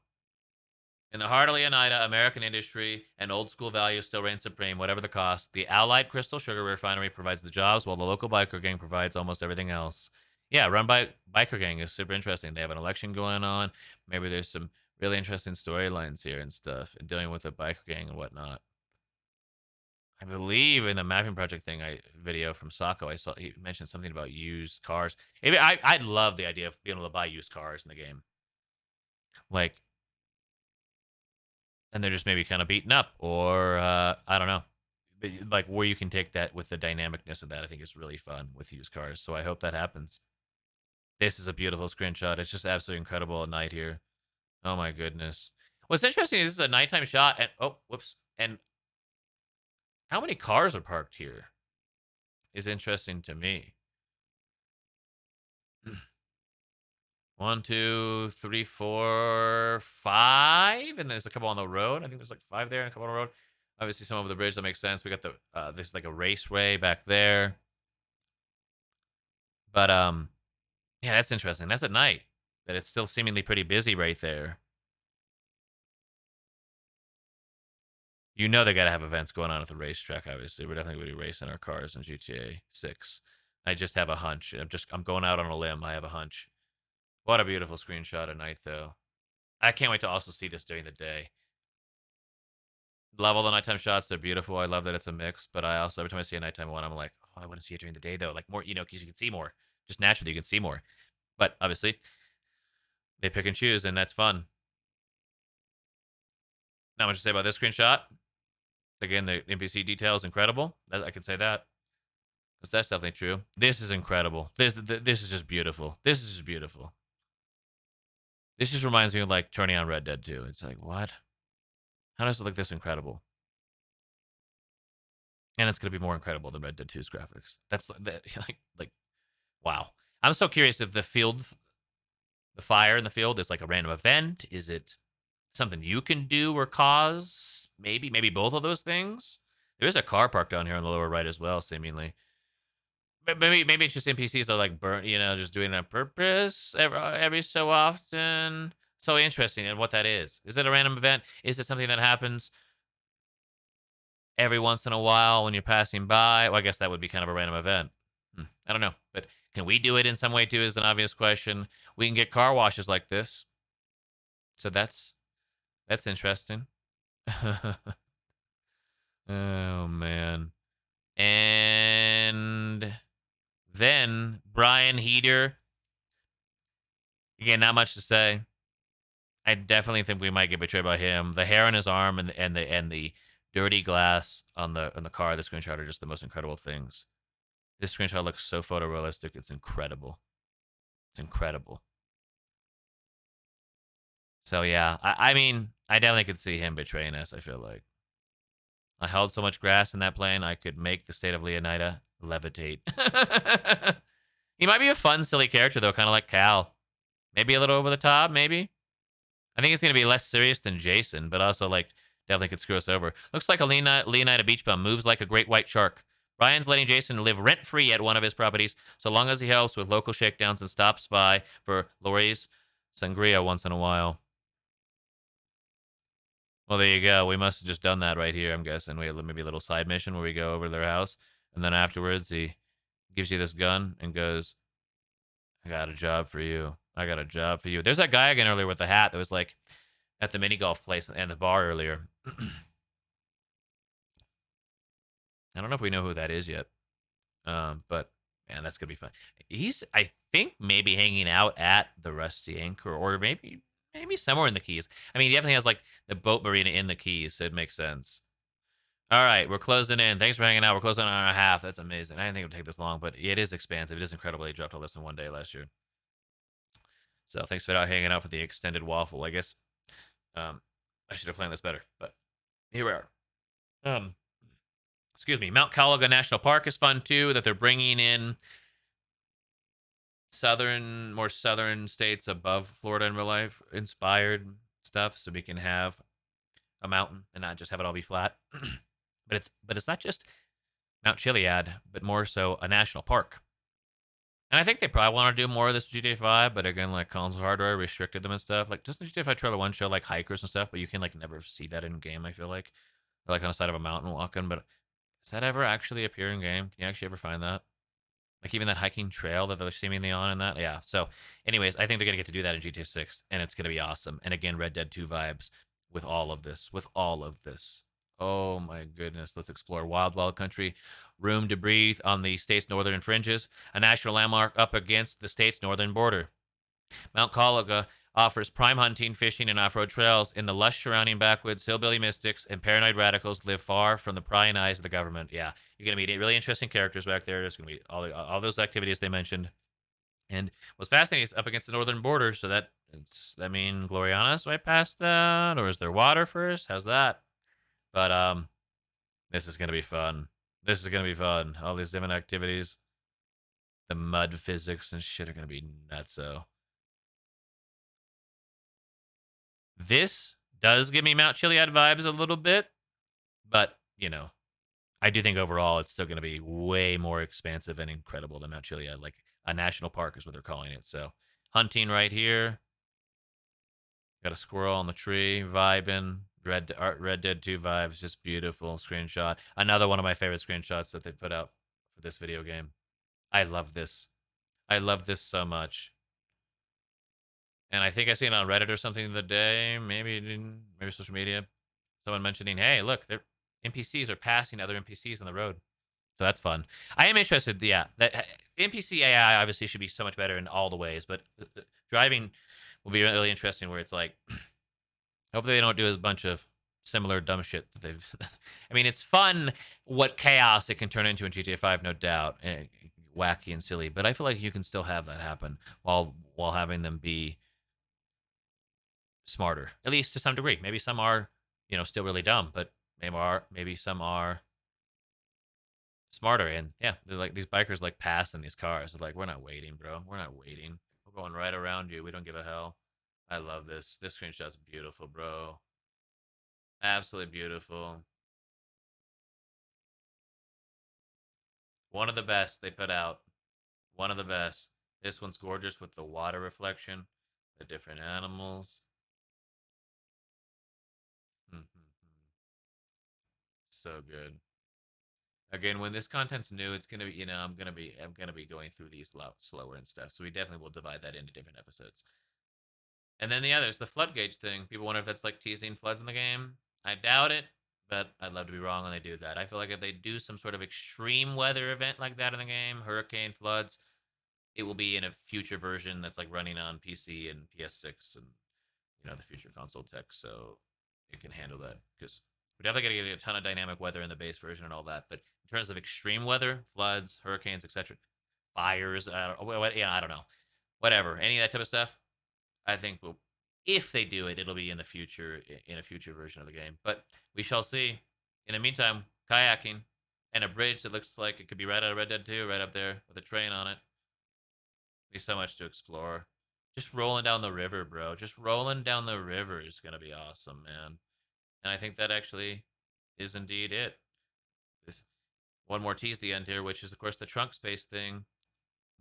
B: In the heart of Leonida, American industry and old school values still reign supreme, whatever the cost. The Allied Crystal Sugar Refinery provides the jobs, while the local biker gang provides almost everything else. Yeah, run by biker gang is super interesting. They have an election going on. Maybe there's some really interesting storylines here and stuff, and dealing with the biker gang and whatnot. I believe in the mapping project thing, I video from Sako, I saw he mentioned something about used cars. Maybe I love the idea of being able to buy used cars in the game. Like and they're just maybe kind of beaten up or I don't know. Like where you can take that with the dynamicness of that, I think is really fun with used cars. So I hope that happens. This is a beautiful screenshot. It's just absolutely incredible at night here. Oh my goodness. What's interesting is this is a nighttime shot, and oh, whoops. And how many cars are parked here is interesting to me. One, two, three, four, five, and there's a couple on the road. I think there's like five there and a couple on the road. Obviously, some over the bridge. That makes sense. We got the there's like a raceway back there. But yeah, that's interesting. That's at night. That it's still seemingly pretty busy right there. You know they gotta have events going on at the racetrack, obviously. We're definitely gonna be racing our cars in GTA 6. I just have a hunch. I'm going out on a limb. I have a hunch. What a beautiful screenshot at night though. I can't wait to also see this during the day. Love all the nighttime shots. They're beautiful. I love that it's a mix. But I also every time I see a nighttime one, I'm like, oh, I want to see it during the day though. Like more, because you can see more. Just naturally you can see more. But obviously, They pick and choose, and that's fun. Not much to say about this screenshot. Again, the NPC detail is incredible. I can say that. Because that's definitely true. This is incredible. This is just beautiful. This is just beautiful. This just reminds me of like turning on Red Dead 2. It's like, what? How does it look this incredible? And it's going to be more incredible than Red Dead 2's graphics. That's like wow. I'm so curious if the fire in the field is like a random event. Is it something you can do or cause? Maybe both of those things. There is a car parked down here on the lower right as well, seemingly. But maybe it's just NPCs are like burnt, just doing it on purpose every so often. So interesting and what that is. Is it a random event? Is it something that happens every once in a while when you're passing by? Well, I guess that would be kind of a random event. I don't know. But can we do it in some way too is an obvious question. We can get car washes like this. So that's interesting. Oh man. And then Brian Heater. Again, not much to say. I definitely think we might get betrayed by him. The hair on his arm and the dirty glass on the car of the screenshot are just the most incredible things. This screenshot looks so photorealistic. It's incredible. It's incredible. So yeah, I mean, I definitely could see him betraying us. I feel like I held so much grass in that plane, I could make the state of Leonida levitate. He might be a fun, silly character though, kind of like Cal. Maybe a little over the top. Maybe. I think he's going to be less serious than Jason, but also like definitely could screw us over. Looks like a Leonida beach bum moves like a great white shark. Brian's letting Jason live rent free at one of his properties, so long as he helps with local shakedowns and stops by for Lori's sangria once in a while. Well, there you go. We must have just done that right here, I'm guessing. We had maybe a little side mission where we go over to their house, and then afterwards he gives you this gun and goes, I got a job for you. I got a job for you. There's that guy again earlier with the hat that was like at the mini golf place and the bar earlier. I don't know if we know who that is yet. But man, that's gonna be fun. He's, I think, maybe hanging out at the Rusty Anchor, or maybe somewhere in the Keys. I mean, he definitely has like the boat marina in the Keys, so it makes sense. All right, we're closing in. Thanks for hanging out. We're closing on our half. That's amazing. I didn't think it would take this long, but it is expansive. It is incredible. They dropped all this in one day last year. So thanks for hanging out for the extended waffle. I guess I should have planned this better, but here we are. Um, excuse me. Mount Calaga National Park is fun too. That they're bringing in more southern states above Florida in real life inspired stuff, so we can have a mountain and not just have it all be flat. but it's not just Mount Chiliad, but more so a national park. And I think they probably want to do more of this GTA 5, but again, like console hardware restricted them and stuff. Like, doesn't GTA 5 Trailer 1 show like hikers and stuff, but you can like never see that in game, I feel like. Or, like on the side of a mountain walking, but does that ever actually appear in game? Can you actually ever find that? Like even that hiking trail that they're seemingly on in that? Yeah. So, anyways, I think they're going to get to do that in GTA 6, and it's going to be awesome. And again, Red Dead 2 vibes with all of this. With all of this. Oh my goodness. Let's explore wild, wild country. Room to breathe on the state's northern fringes. A national landmark up against the state's northern border. Mount Calaga offers prime hunting, fishing, and off-road trails. In the lush surrounding backwoods, hillbilly mystics and paranoid radicals live far from the prying eyes of the government. Yeah, you're going to meet really interesting characters back there. There's going to be all those activities they mentioned. And what's fascinating is up against the northern border, so that mean Gloriana's right past that, or is there water first? How's that? But this is going to be fun. This is going to be fun. All these different activities, the mud physics and shit are going to be nutso. This does give me Mount Chiliad vibes a little bit, but I do think overall it's still going to be way more expansive and incredible than Mount Chiliad. Like a national park is what they're calling it. So hunting right here. Got a squirrel on the tree vibing. Red Dead 2 vibes, just beautiful screenshot. Another one of my favorite screenshots that they put out for this video game. I love this. I love this so much. And I think I seen it on Reddit or something the other day, maybe social media. Someone mentioning, hey, look, their NPCs are passing other NPCs on the road. So that's fun. I am interested, yeah, that NPC AI obviously should be so much better in all the ways, but driving will be really interesting. Where it's like, hopefully they don't do a bunch of similar dumb shit that they've. I mean, it's fun what chaos it can turn into in GTA 5, no doubt, wacky and silly. But I feel like you can still have that happen while having them be smarter, at least to some degree. Maybe some are, still really dumb, but maybe some are smarter. And yeah, they're like these bikers like passing these cars. They're like, we're not waiting, bro. We're not waiting. We're going right around you. We don't give a hell. I love this. This screenshot's beautiful, bro. Absolutely beautiful. One of the best they put out. One of the best. This one's gorgeous with the water reflection, the different animals. So good. Again, when this content's new, it's gonna be, I'm gonna be going through these slower and stuff. So we definitely will divide that into different episodes. And then the others, the flood gauge thing. People wonder if that's like teasing floods in the game. I doubt it, but I'd love to be wrong when they do that. I feel like if they do some sort of extreme weather event like that in the game, hurricane, floods, it will be in a future version that's like running on PC and PS6 and the future console tech, so it can handle that. Because we're definitely gonna get a ton of dynamic weather in the base version and all that. But in terms of extreme weather, floods, hurricanes, etc., fires, I don't know, whatever, any of that type of stuff, I think if they do it, it'll be in the future, in a future version of the game. But we shall see. In the meantime, kayaking and a bridge that looks like it could be right out of Red Dead 2, right up there with a train on it. There's so much to explore. Just rolling down the river, bro. Just rolling down the river is gonna be awesome, man. And I think that actually is indeed it. This one more tease the end here, which is of course the trunk space thing.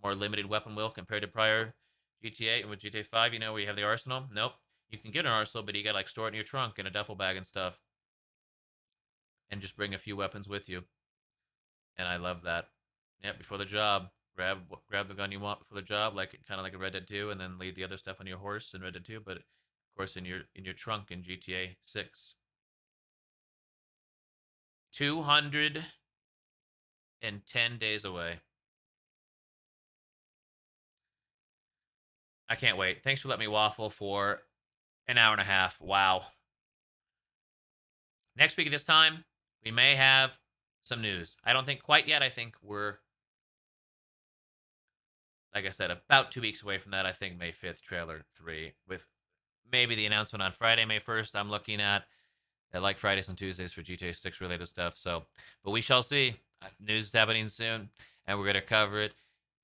B: More limited weapon wheel compared to prior GTA. And with GTA 5, where you have the arsenal. Nope. You can get an arsenal, but you gotta like store it in your trunk in a duffel bag and stuff. And just bring a few weapons with you. And I love that. Yeah, before the job. Grab the gun you want before the job, like kind of like a Red Dead 2, and then leave the other stuff on your horse in Red Dead 2. But of course, in your trunk in GTA 6. 210 days away. I can't wait. Thanks for letting me waffle for an hour and a half. Wow. Next week at this time, we may have some news. I don't think quite yet. I think we're, like I said, about 2 weeks away from that. I think May 5th, trailer 3, with maybe the announcement on Friday, May 1st. I'm looking at like Fridays and Tuesdays for GTA 6 related stuff. So, but we shall see. News is happening soon, and we're going to cover it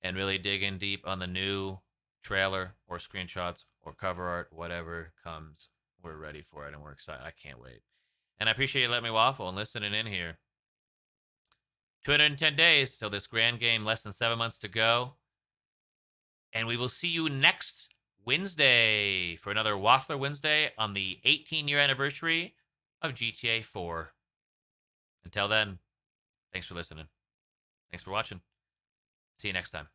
B: and really dig in deep on the new trailer or screenshots or cover art, whatever comes. We're ready for it, and we're excited. I can't wait. And I appreciate you letting me waffle and listening in here. 210 days till this grand game, less than 7 months to go. And we will see you next Wednesday for another Waffler Wednesday on the 18-year anniversary of GTA 4. Until then, thanks for listening. Thanks for watching. See you next time.